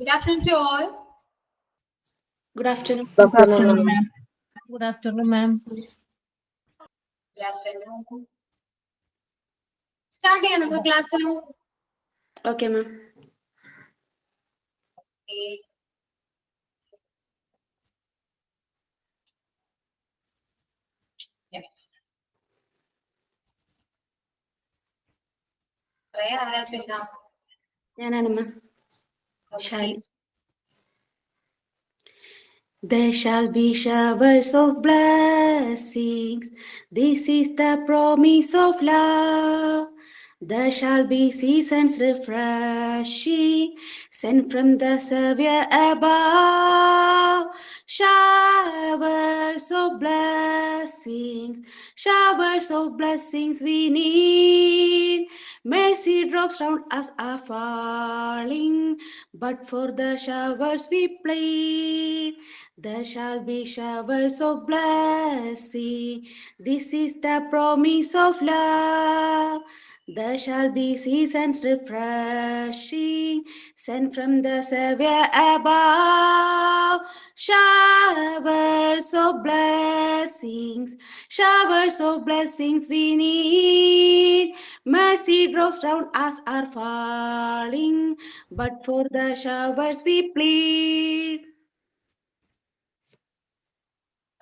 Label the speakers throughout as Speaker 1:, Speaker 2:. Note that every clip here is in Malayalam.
Speaker 1: Good afternoon to all.
Speaker 2: Good afternoon.
Speaker 3: Good afternoon, ma'am.
Speaker 4: Good afternoon, ma'am.
Speaker 1: Good afternoon. Start ചെയ്യാം നമുക്ക് ക്ലാസ്.
Speaker 2: Okay, ma'am.
Speaker 1: Prayer ആരാ ചൊല്ലാം?
Speaker 2: ഞാനാണ് ma'am. Shall There shall be showers of blessings. This is the promise of love. There shall be seasons refreshing, sent from the Savior above. Showers of blessings we need. Mercy drops round us are falling, but for the showers we plead. There shall be showers of blessing. This is the promise of love. There shall be seasons refreshing, sent from the Savior above. Showers of blessings we need. Mercy drops round us are falling, but for the showers we plead.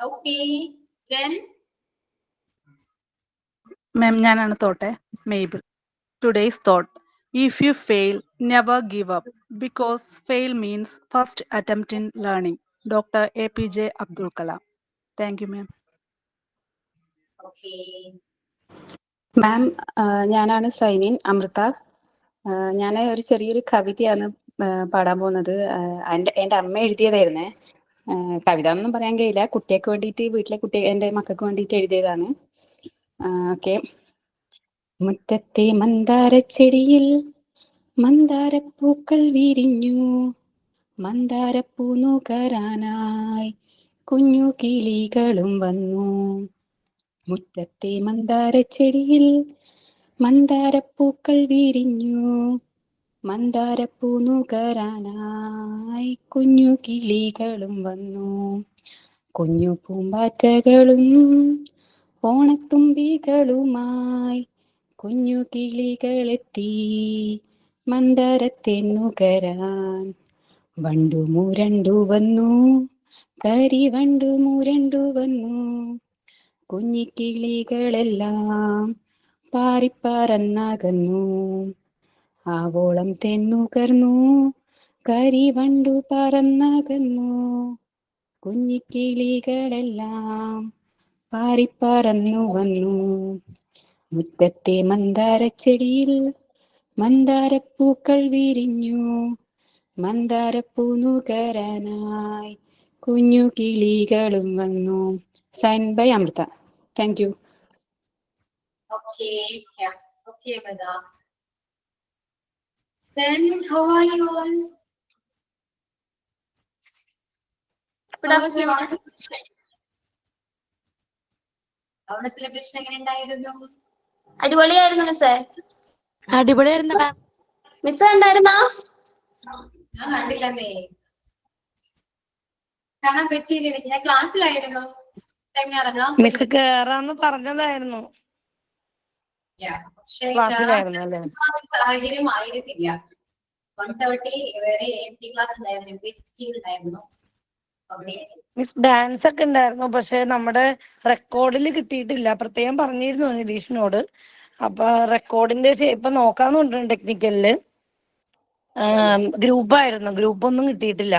Speaker 1: Okay. Then
Speaker 3: Ma'am, ഞാനാണ് തോട്ടെ Mabel. Today's thought: if you fail, never give up, because fail means first attempt in learning. Dr. APJ Abdul Kalam. Thank you, ma'am.
Speaker 1: okay.
Speaker 5: മാം, ഞാനാണ് സൈനിൻ അമൃത. ഞാൻ ഒരു ചെറിയൊരു കവിതയാണ് പാടാൻ പോകുന്നത്. എൻ്റെ അമ്മ എഴുതിയതായിരുന്നേ. കവിത എന്നൊന്നും പറയാൻ കഴിയില്ല, കുട്ടിയൊക്കെ വേണ്ടിയിട്ട്, വീട്ടിലെ എൻ്റെ മക്കൾക്ക് വേണ്ടിയിട്ട് എഴുതിയതാണ്. ഓക്കെ. മുറ്റത്തെ മന്ദാരച്ചെടിയിൽ മന്ദാരപ്പൂക്കൾ വിരിഞ്ഞു, മന്ദാരപ്പൂ നുകരാനായി കുഞ്ഞു കിളികളും വന്നു. മുറ്റത്തെ മന്ദാരച്ചെടിയിൽ മന്ദാരപ്പൂക്കൾ വിരിഞ്ഞു, മന്ദാരപ്പൂ നുകരാനായി കുഞ്ഞു കിളികളും വന്നു. കുഞ്ഞു പൂമ്പാറ്റകളും ഓണത്തുമ്പികളുമായി കുഞ്ഞു കിളികളെത്തി മന്ദാരത്തെ നുകരാൻ. വണ്ടു മുരണ്ടു വന്നു, കരിവണ്ടു മുരണ്ടു വന്നു, കുഞ്ഞിക്കിളികളെല്ലാം പാറിപ്പറന്നകന്നു. ആവോളം തെന്നുകർന്നു, കരിവണ്ടു പറന്നകന്നു, കുഞ്ഞിക്കിളികളെല്ലാം പാറിപ്പറന്നു വന്നു. മുറ്റത്തെ മന്ദാരച്ചെടിയിൽ മന്ദാരപ്പൂക്കൾ വിരിഞ്ഞു, മന്ദാരപ്പൂ നുകരാനായി കുഞ്ഞു കിളികളും വന്നു. Sign by Amrita. Thank you.
Speaker 1: Okay. Yeah. Okay, Amrita. Then how are you all? How was your honor celebration? Honor celebration എങ്ങനെ ഉണ്ടായിരുന്നു?
Speaker 6: അടിപൊളിയായിരുന്നു മിസ്സേ.
Speaker 4: അടിപൊളിയായിരുന്നു മാം.
Speaker 6: മിസ് ഉണ്ടായിരുന്നോ?
Speaker 1: ഞാൻ കണ്ടില്ലെന്നേ, കാണാൻ പറ്റിയില്ല. ഞാൻ ക്ലാസ്സിലായിരുന്നു. ടൈമിന് ഇറങ്ങാം.
Speaker 7: മിസ് കേറാന്ന് പറഞ്ഞതായിരുന്നു.
Speaker 1: പക്ഷേ
Speaker 7: ക്ലാസ്സിലായിരുന്നു അല്ലേ?
Speaker 1: സാഹചര്യം ആയിരുന്നില്ല. 1:30 വരെ MP ക്ലാസ് ഉണ്ടായിരുന്നു, MP16 ഉണ്ടായിരുന്നു.
Speaker 7: മിസ് ഡാൻസ് ഒക്കെ ഉണ്ടായിരുന്നു, പക്ഷെ നമ്മുടെ റെക്കോർഡിൽ കിട്ടിയിട്ടില്ല. പ്രത്യേകം പറഞ്ഞിരുന്നു നിതീഷിനോട്. അപ്പൊ റെക്കോർഡിന്റെ ഇപ്പൊ നോക്കാന്നുണ്ട് ടെക്നിക്കലില്. ഗ്രൂപ്പായിരുന്നു, ഗ്രൂപ്പൊന്നും കിട്ടിയിട്ടില്ല.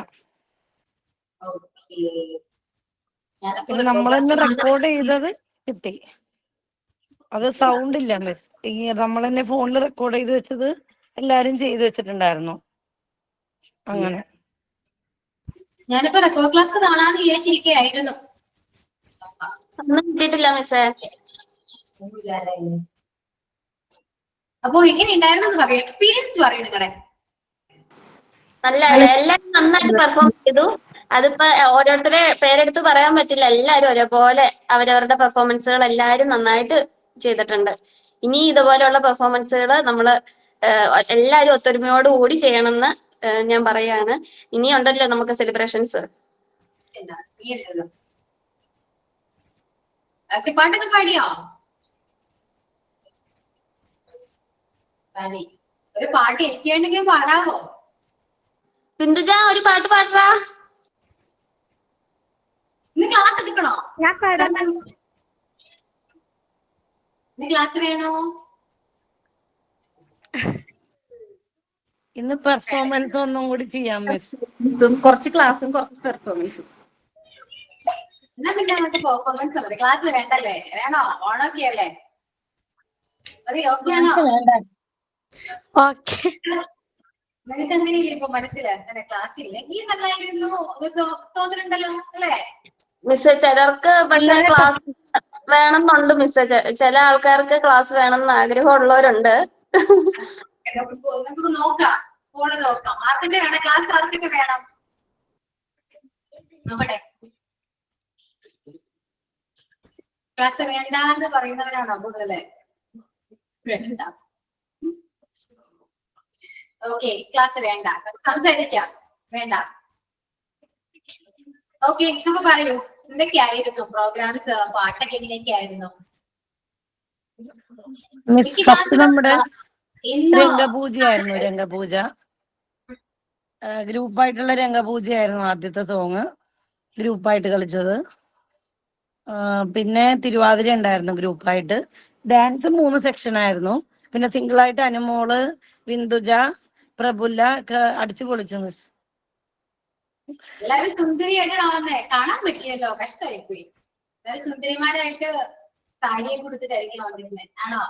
Speaker 7: പിന്നെ നമ്മൾ തന്നെ റെക്കോർഡ് ചെയ്തത് കിട്ടി. അത് സൗണ്ട് ഇല്ല മിസ്. ഈ നമ്മൾ തന്നെ ഫോണിൽ റെക്കോർഡ് ചെയ്ത് വെച്ചത് എല്ലാരും ചെയ്ത് വെച്ചിട്ടുണ്ടായിരുന്നു. അങ്ങനെ
Speaker 1: ഞാനിപ്പോ റെക്കോർഡ് ക്ലാസ് കാണാന്ന് വിചാരിച്ചിരിക്കുകയായിരുന്നു.
Speaker 6: ഒന്നും കിട്ടിയിട്ടില്ല മിസ്സേ.
Speaker 1: അപ്പൊ എങ്ങനെ ഉണ്ടായിരുന്നു പറയൂ, എക്സ്പീരിയൻസ് പറയൂ നിങ്ങളുടെ.
Speaker 6: നല്ല എല്ലാരും നന്നായിട്ട് പെർഫോം ചെയ്തു. അതിപ്പോ ഓരോരുത്തരെ പേരെടുത്ത് പറയാൻ പറ്റില്ല. എല്ലാരും ഒരേപോലെ അവരവരുടെ പെർഫോമൻസുകൾ എല്ലാരും നന്നായിട്ട് ചെയ്തിട്ടുണ്ട്. ഇനി ഇതുപോലെയുള്ള പെർഫോമൻസുകൾ നമ്മള് എല്ലാരും ഒത്തൊരുമയോടുകൂടി ചെയ്യണമെന്ന് ഞാൻ പറയാണ്. ഇനിയുണ്ടല്ലോ നമുക്ക് സെലിബ്രേഷൻസ്.
Speaker 1: എന്താ നീ ഉണ്ടല്ലോ. ഓക്കെ, പാട്ടൊക്കെ പാടിയോ? പാടി. ഒരു പാട്ട് എനിക്ക് വേണമെങ്കിലും പാടാവോ?
Speaker 6: ബിന്ദുജ ഒരു പാട്ട് പാടറാ.
Speaker 1: ഇന്ന് ക്ലാസ് എടുക്കണോ?
Speaker 4: ഞാൻ പാടാം.
Speaker 1: ഇന്ന് ക്ലാസ് വേണോ?
Speaker 7: ഇന്ന് പെർഫോമൻസ് ഒന്നും കൂടി ചെയ്യാം മിസ്.
Speaker 2: കുറച്ച് ക്ലാസ്സും കുറച്ച് പെർഫോമൻസും.
Speaker 1: എന്നാ പിന്നെ നമുക്ക് പെർഫോമൻസ് മതി. ക്ലാസ് വേണ്ടല്ലേ? വേണോ? ഓണൊക്കെ അല്ലേ? മതി, ഓക്കെ ആണോ?
Speaker 4: ഓക്കെ.
Speaker 1: നിങ്ങൾക്ക് അങ്ങനെയില്ലേ ഇപ്പൊ മനസ്സില്? അങ്ങനെ ക്ലാസ് ഇല്ല ഈ നല്ലായിരുന്നു തോന്നുന്നുണ്ടല്ലോ അല്ലേ?
Speaker 6: മിസ് ചിലർക്ക് പക്ഷെ ക്ലാസ് വേണമെന്നുണ്ട് മിസ്. ചില ആൾക്കാർക്ക് ക്ലാസ് വേണമെന്ന് ആഗ്രഹമുള്ളവരുണ്ട്.
Speaker 1: നമുക്ക് നോക്കാം, ഫോണ് നോക്കാം. ആർക്കൊക്കെ വേണം ക്ലാസ്? ആർക്കൊക്കെ വേണം നോക്കട്ടെ. ക്ലാസ് വേണ്ട എന്ന് പറയുന്നവരാണോ കൂടുതല്? വേണ്ട. ഓക്കെ, ക്ലാസ് വേണ്ട, സംസാരിക്കാം. വേണ്ട. ഓക്കെ, അപ്പൊ പറയൂ, എന്തൊക്കെയായിരുന്നു പ്രോഗ്രാംസ്? പാട്ടൊക്കെ എങ്ങനെയൊക്കെയായിരുന്നു?
Speaker 7: മിസ് ഫസ്റ്റ് നമ്മുടെ
Speaker 1: ഇന്ന്
Speaker 7: രംഗപൂജയായിരുന്നു. രംഗപൂജ ഗ്രൂപ്പായിട്ടുള്ള രംഗപൂജയായിരുന്നു ആദ്യത്തെ സോങ് ഗ്രൂപ്പായിട്ട് കളിച്ചത്. പിന്നെ തിരുവാതിര ഉണ്ടായിരുന്നു ഗ്രൂപ്പായിട്ട്. ഡാൻസ് 3 സെക്ഷൻ ആയിരുന്നു. പിന്നെ സിംഗിളായിട്ട് അനുമോള്, ബിന്ദുജ, പ്രഫുല്ല ഒക്കെ അടിച്ചു പൊളിച്ചു മിസ്.
Speaker 1: എല്ലാവരും സുന്ദരിയായിട്ടാണ് വന്നേ. കാണാൻ പറ്റിയല്ലോ, കഷ്ടമായി പോയി. എല്ലാവരും സുന്ദരിമാരായിട്ട് സാരിയെ കൊടുത്തിട്ടായിരിക്കും വന്നിരുന്നത് ആണോ?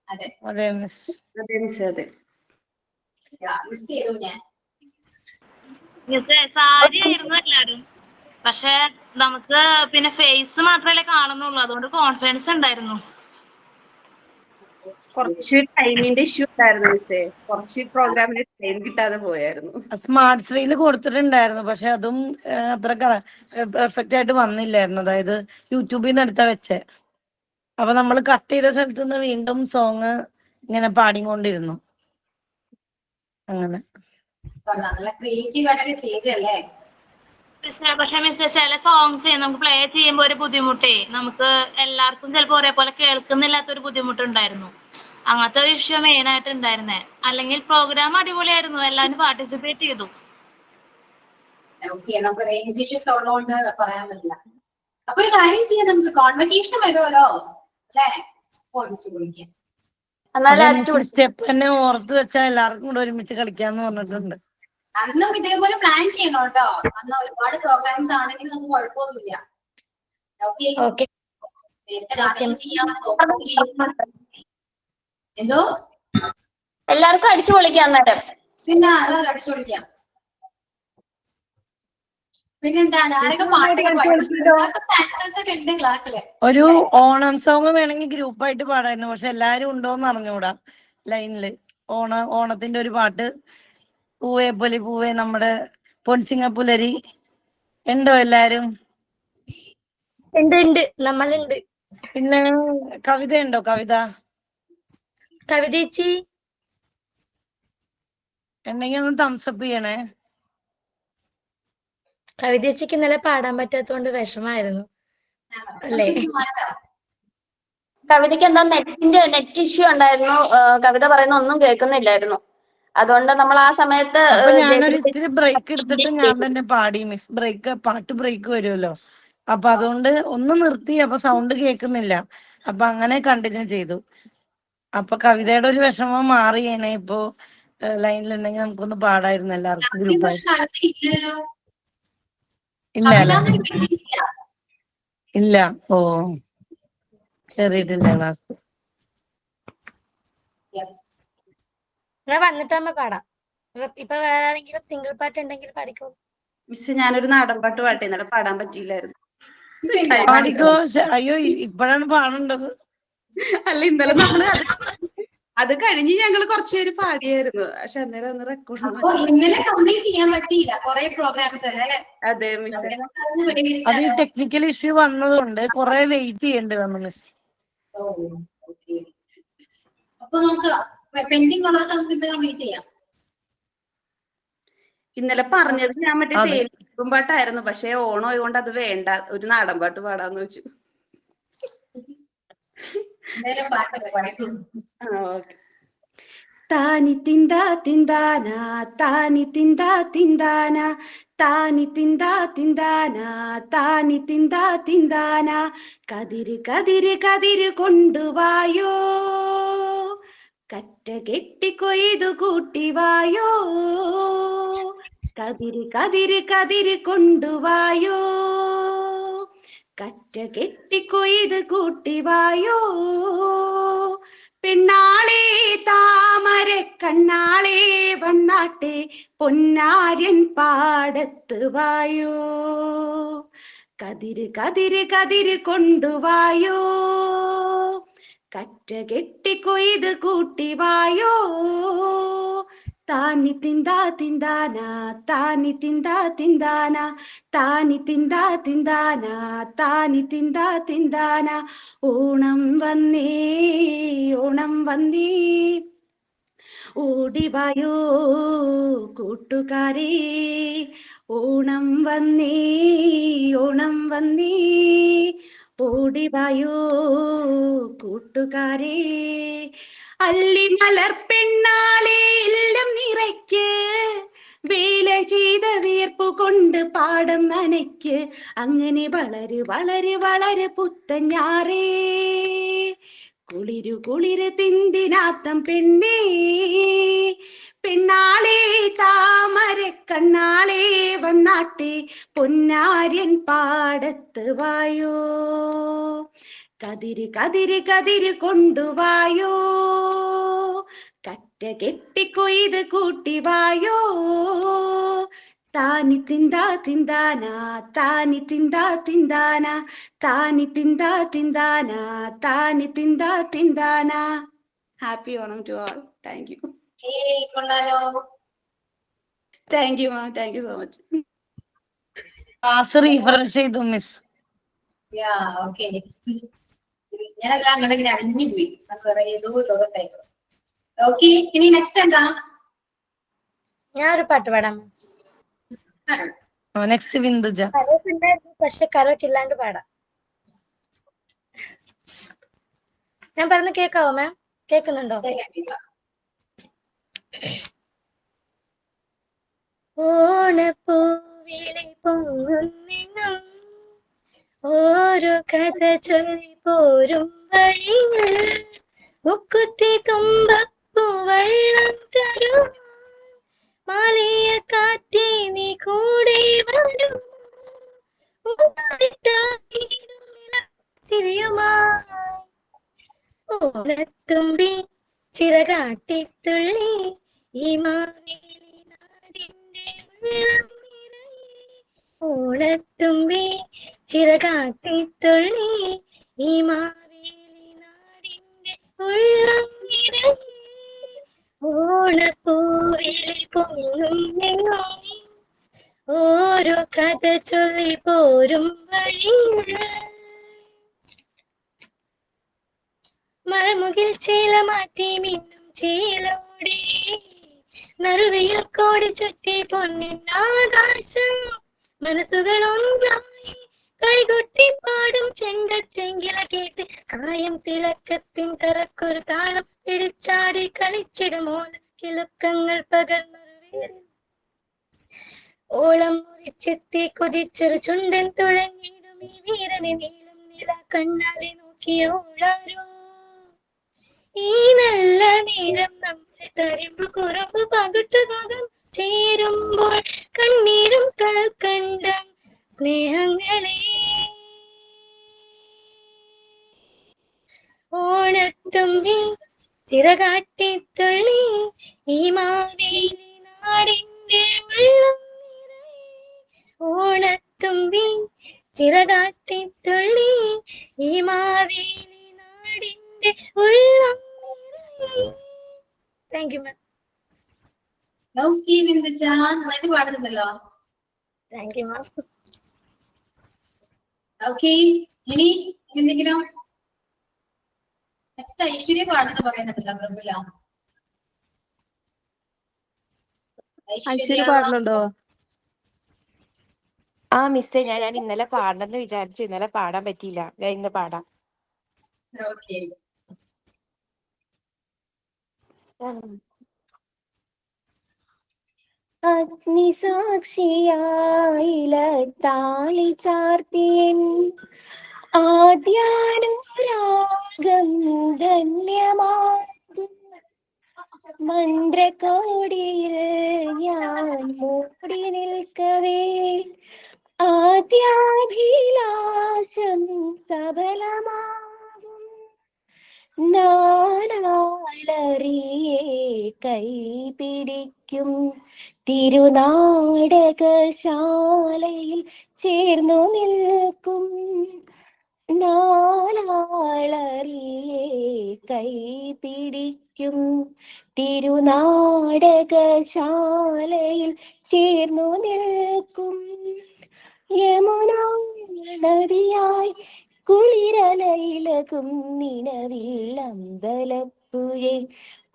Speaker 1: അതെ
Speaker 7: അതെ മിസ്.
Speaker 2: അതെ മിസ്, അതെ.
Speaker 1: മിസ് ചെയ്തു ഞാൻ.
Speaker 8: സാരി ആയിരുന്നു എല്ലാരും. പക്ഷെ നമുക്ക് പിന്നെ ഫേസ് മാത്രമല്ലേ കാണുന്നുള്ളൂ. അതുകൊണ്ട് കോൺഫിഡൻസ് ഉണ്ടായിരുന്നു.
Speaker 2: കുറച്ച് ടൈമിന്റെ ഇഷ്യൂ ഉണ്ടായിരുന്നു മിസ്സേ. കുറച്ച് പ്രോഗ്രാമിന് ടൈം കിട്ടാതെ പോയായിരുന്നു.
Speaker 7: സ്മാർട്ട് സ്ക്രീനിൽ കൊടുത്തിട്ടുണ്ടായിരുന്നു, പക്ഷെ അതും അത്ര പെർഫെക്റ്റ് ആയിട്ട് വന്നില്ലായിരുന്നു. അതായത് യൂട്യൂബിൽ നിന്ന് എടുത്താ വെച്ചേ. അപ്പൊ നമ്മൾ കട്ട് ചെയ്ത സ്ഥലത്ത് നിന്ന് വീണ്ടും സോങ് ഇങ്ങനെ പാടിക്കൊണ്ടിരുന്നു. അങ്ങനെ
Speaker 1: നല്ല ക്രിയേറ്റീവ് ആയിട്ടൊക്കെ ചെയ്തല്ലേ?
Speaker 8: പക്ഷെ മിസ് ചില സോങ്സ് നമുക്ക് പ്ലേ ചെയ്യുമ്പോൾ ഒരു ബുദ്ധിമുട്ടേ നമുക്ക് എല്ലാവർക്കും ചിലപ്പോൾ ഒരേപോലെ കേൾക്കുന്നില്ലാത്തൊരു ബുദ്ധിമുട്ടുണ്ടായിരുന്നു. അങ്ങനത്തെ ഒരു ഇഷ്യൂ മെയിൻ ആയിട്ട് ഉണ്ടായിരുന്നേ. അല്ലെങ്കിൽ പ്രോഗ്രാം അടിപൊളിയായിരുന്നു, എല്ലാവരും പാർട്ടിസിപ്പേറ്റ് ചെയ്തു.
Speaker 1: ഓക്കെ, നമുക്ക് റേഞ്ച് ഇഷ്യൂസ് ഉള്ളതുകൊണ്ട് പറയാൻ പറ്റില്ല. അപ്പൊ ഒരു കാര്യം ചെയ്യാം, നമുക്ക് കോൺവെക്കേഷൻ വരുമല്ലോ അല്ലേ? പോളിച്ച് വിളിക്കാം.
Speaker 7: സ്റ്റെപ്പ് തന്നെ ഓർത്ത് വെച്ചാൽ എല്ലാവർക്കും കൂടെ ഒരുമിച്ച് കളിക്കാന്ന് പറഞ്ഞിട്ടുണ്ട്.
Speaker 1: അന്നും ഇതേപോലെ പ്ലാൻ ചെയ്യണം കേട്ടോ. അന്ന് ഒരുപാട് പ്രോഗ്രാംസ് ആണെങ്കിൽ നമുക്ക് കുഴപ്പമൊന്നുമില്ല.
Speaker 4: ഓക്കെ.
Speaker 1: എന്തോ
Speaker 6: എല്ലാവർക്കും അടിച്ചു പൊളിക്കാം അന്നേരം.
Speaker 1: പിന്നെ അതെല്ലാം അടിച്ചു പൊളിക്കാം. പിന്നെന്താണ്, ആരൊക്കെ പാട്ടൊക്കെ ഒക്കെ ഉണ്ട് ക്ലാസ്സില്?
Speaker 7: ഒരു ഓണം സോങ് വേണമെങ്കിൽ ഗ്രൂപ്പായിട്ട് പാടായിരുന്നു, പക്ഷെ എല്ലാരും ഉണ്ടോന്ന് അറിഞ്ഞൂടാ ലൈനില്. ഓണത്തിന്റെ ഒരു പാട്ട്, പൂവേ പൊലി പൂവേ, നമ്മുടെ പൊൻസിങ്ങ പുലരി ഉണ്ടോ എല്ലാരും?
Speaker 4: ഉണ്ട്, നമ്മളുണ്ട്.
Speaker 7: പിന്നെ കവിത ഉണ്ടോ?
Speaker 4: കവിതേച്ചി
Speaker 7: ഉണ്ടെങ്കിൽ ഒന്ന് തംസപ്പ് ചെയ്യണേ.
Speaker 4: കവിതേച്ചിക്ക് ഇന്നലെ പാടാൻ പറ്റാത്തതുകൊണ്ട് വിഷമായിരുന്നു അല്ലേ?
Speaker 6: കവിതയ്ക്ക് എന്താ നെറ്റ് ഇഷ്യൂ ഉണ്ടായിരുന്നു. കവിത പറയുന്ന ഒന്നും കേൾക്കുന്നില്ലായിരുന്നു. അതുകൊണ്ട് നമ്മൾ ആ സമയത്ത്
Speaker 7: അപ്പൊ ഞാനൊരു ഇത്തിരി ബ്രേക്ക് എടുത്തിട്ട് ഞാൻ തന്നെ പാടി മിസ്. പാട്ട് ബ്രേക്ക് വരുമല്ലോ, അപ്പൊ അതുകൊണ്ട് ഒന്ന് നിർത്തി. അപ്പൊ സൗണ്ട് കേൾക്കുന്നില്ല, അപ്പൊ അങ്ങനെ കണ്ടിന്യൂ ചെയ്തു. അപ്പൊ കവിതയുടെ ഒരു വിഷമം മാറിയേനെ. ഇപ്പൊ ലൈനിലുണ്ടെങ്കിൽ നമുക്കൊന്ന് പാടായിരുന്നു എല്ലാവർക്കും ഗ്രൂപ്പായി. ഇല്ല ഓ കേറിയിട്ടില്ല ക്ലാസ്.
Speaker 4: വന്നിട്ടാകുമ്പോ പാടാം. ഇപ്പൊ വേറെ ആരെങ്കിലും സിംഗിൾ പാട്ട് ഉണ്ടെങ്കിൽ പാടിക്കോ.
Speaker 2: മിസ് ഞാനൊരു നാടൻ പാട്ട് പാട്ടെ, ഇന്നലെ പാടാൻ പറ്റിയില്ലായിരുന്നു.
Speaker 7: പാടിക്കോ. അയ്യോ, ഇപ്പോഴാണ് പാടേണ്ടത്.
Speaker 2: അല്ല, ഇന്നലെ നമ്മള് അത് കഴിഞ്ഞ് ഞങ്ങള് കുറച്ചുപേര് പാടിയായിരുന്നു. പക്ഷെ അന്നേരം ഒന്ന് റെക്കോർഡ്.
Speaker 1: ഇന്നലെ കംപ്ലീറ്റ് ചെയ്യാൻ പറ്റിയില്ല, കുറെ പ്രോഗ്രാംസ് അല്ലേ?
Speaker 2: അതെ മിസ്,
Speaker 7: അത് ടെക്നിക്കൽ ഇഷ്യൂ വന്നതുകൊണ്ട് കുറെ വെയിറ്റ് ചെയ്യേണ്ടി വന്നു മിസ്.
Speaker 1: അപ്പൊ നമുക്ക് പെൻഡിങ് ഉള്ളത് നമുക്ക് ഇന്ന് കംപ്ലീറ്റ് ചെയ്യാം.
Speaker 2: ഇന്നലെ പറഞ്ഞത് ഞാൻ മറ്റേ
Speaker 7: അതെ.
Speaker 2: തേനും പാട്ടായിരുന്നു, പക്ഷെ ഓണം ആയതുകൊണ്ട് അത് വേണ്ട, ഒരു നാടൻ പാട്ട് പാടാന്ന് വെച്ചു.
Speaker 1: എന്തായാലും പാട്ടല്ലേ പാടിക്കോളൂ.
Speaker 2: ഓക്കെ. താനി തിന്താ തിന്താന താനി തിന്താ തിന്താന താനി തിന്താ തിന്താന താനി തിന്താ തിന്താന കതിര് കതിര് കതിര് കൊണ്ടുവായോ കറ്റ കെട്ടി കൊയ്തു കൂട്ടിവായോ കതിര് കതിര് കതിര് കൊണ്ടുവായോ കറ്റ കെട്ടി കൊയ്ത് കൂട്ടിവായോ പെണ്ണാളെ താമര കണ്ണാളെ വന്നാട്ടെ പൊന്നാര്യൻ പാടത്ത് വായോ കതിര് കതിര് കതിര് കൊണ്ടുവായോ കറ്റ കെട്ടി കൊയ്ത് കൂട്ടിവായോ താനി തിന്താ തിന്താന താനി തിന്താ തിന്താന താനി തിന്താ തിന്താന താനി തിന്താ തിന്താന ഓണം വന്നേ ഓണം വന്നേ ഓടിവായോ കൂട്ടുകാരേ ഓണം വന്നേ ഓണം വന്നേ ഓടിവായോ കൂട്ടുകാരേ അല്ലി മലർ പെണ്ണാളെ എല്ലാം നിറയ്ക്ക് വേല ചെയ്ത വിയർപ്പു കൊണ്ട് പാടം നനയ്ക്ക് അങ്ങനെ വളര് വളര് വളര് പുത്തഞ്ഞാറേ കുളിരു കുളിര് തിന്തിനാത്തം പെണ്ണേ പെണ്ണാളെ താമര കണ്ണാളെ വന്നാട്ടെ പൊന്നാര്യൻ പാടത്ത് വായോ കതിര് കതിര് കതിര് കൊണ്ടുവായോ കറ്റ കെട്ടി കൊയ്ത് കൂട്ടിവായോ താനി തിന്താ തിന്താന താനി തിന്താ തിന്താന താനി തിന്താ തിന്താന താനി തിന്താ തിന്താന. Happy Onam to all. Thank you.
Speaker 1: കൊള്ളാലോ.
Speaker 2: Thank you ma'am, thank you so much.
Speaker 7: Class refresh ചെയ്തു മിസ്.
Speaker 1: Yeah okay. ഞാനെല്ലാം അങ്ങോട്ട് ഇങ്ങനെ അലിഞ്ഞു പോയി, വേറെ ഏതോ ലോകത്തായിരുന്നു. ഓക്കെ, ഇനി നെക്സ്റ്റ് എന്താ?
Speaker 4: ഞാൻ ഒരു പാട്ട് പാടാം.
Speaker 7: നെക്സ്റ്റ് ബിന്ദുജ.
Speaker 4: കരോക്കെ ഉണ്ടായിരുന്നു, പക്ഷെ കരോക്കെ ഇല്ലാണ്ട് പാടാം. ഞാൻ പറഞ്ഞ കേക്കാവോ മാം? കേക്കുന്നുണ്ടോ? ഓണപ്പൂവിളി പൊങ്ങുന്നിന്നും ഓരോ കഥ ചൊല്ലി പോരും വഴിയിൽ മുക്കുത്തി തുമ്പപ്പൂ വെള്ളം തരും മാലിയ കാറ്റി നീ കൂടെ വരും ചിരിയുമായി ഓണത്തുമ്പി ചിറകാട്ടിത്തുള്ളി ഈ മാവേലി നാടിന്റെ ഉള്ളം നിറയെ ഓണത്തുമ്പി ചിറകാട്ടിത്തുള്ളി ഈ മാവേലി നാടിന്റെ ഉള്ളം നിറയെ ഓണപ്പൂവിളി പൊങ്ങുന്നെങ്ങും ഓരോ കഥ ചൊല്ലി പോരും വഴിയിൽ മഴമുകിൽ ചേല മാറ്റി മിന്നും ചേലോടെ നറുവയിൽ കോടി ചുറ്റി പൊന്നിന്നാകാശം മനസ്സുകൾ ഒന്നായി കൈകൊട്ടി പാടും ചെങ്കച്ചെങ്കില കേട്ട് കായം തിളക്കത്തിൻ കറക്കൊരു താളം പിടിച്ചാടി കളിച്ചിടുമോല കിളുക്കങ്ങൾ പകർന്നൊരു ഓളം മുറിച്ചെത്തി കൊതിച്ചൊരു ചുണ്ടൻ തുഴഞ്ഞിടും ഈ വീരനെ നീളും നില കണ്ണാലെ നോക്കിയോളാരോ ഈ നല്ല നേരം നമ്മൾ തരുമ്പ് കുറമ്പ് പകുത്തുകാകം ചേരുമ്പോൾ കണ്ണീരും കൽക്കണ്ടം സ്നേഹങ്ങളെ ഓണത്തുമ്പി ചിറകാട്ടിത്തുള്ളി ഈ മാവേലി നാടിന്റെ ഉള്ളം നിറയെ ഓണത്തുമ്പി ചിറകാട്ടിത്തുള്ളി ഈ മാവേലി നാടിന്റെ ഉള്ളം നിറയെ. Thank you ma'am.
Speaker 1: Okay Binduja, നന്നായിട്ട് പാടുന്നുണ്ടല്ലോ.
Speaker 4: Thank you ma'am.
Speaker 1: ഓക്കെ, ഇനി എന്തെങ്കിലും നെക്സ്റ്റ് ഐശ്വര്യ പാടുന്നു പറയുന്നുണ്ടല്ലോ പ്രഭുല.
Speaker 3: ഐശ്വര്യ പാടുന്നുണ്ടോ?
Speaker 9: ആ മിസ്സേ, ഞാൻ ഇന്നലെ പാടണമെന്ന് വിചാരിച്ചു, ഇന്നലെ പാടാൻ പറ്റിയില്ല. ഞാൻ ഇന്ന് പാടാം.
Speaker 1: ഓക്കെ.
Speaker 10: അഗ്നിസാക്ഷിയായിലത്താലി ചാർത്തിയൻ ആദ്യാനുരാഗം ധന്യമാകും മന്ത്രകോടിയിൽ ഞാൻ മൂടി നിൽക്കവേ ആദ്യാഭിലാഷം സഫലമാകും നാനാളറിയേ കൈപിടിക്കും തിരുനാടകശാലയിൽ ചേർന്നു നിൽക്കും നാനാളറിയേ കൈപിടിക്കും തിരുനാടകശാലയിൽ ചേർന്നു നിൽക്കും യമുനാ നദിയായി കുളിരലയിലകും നിലവില്ലമ്പലപ്പുഴേ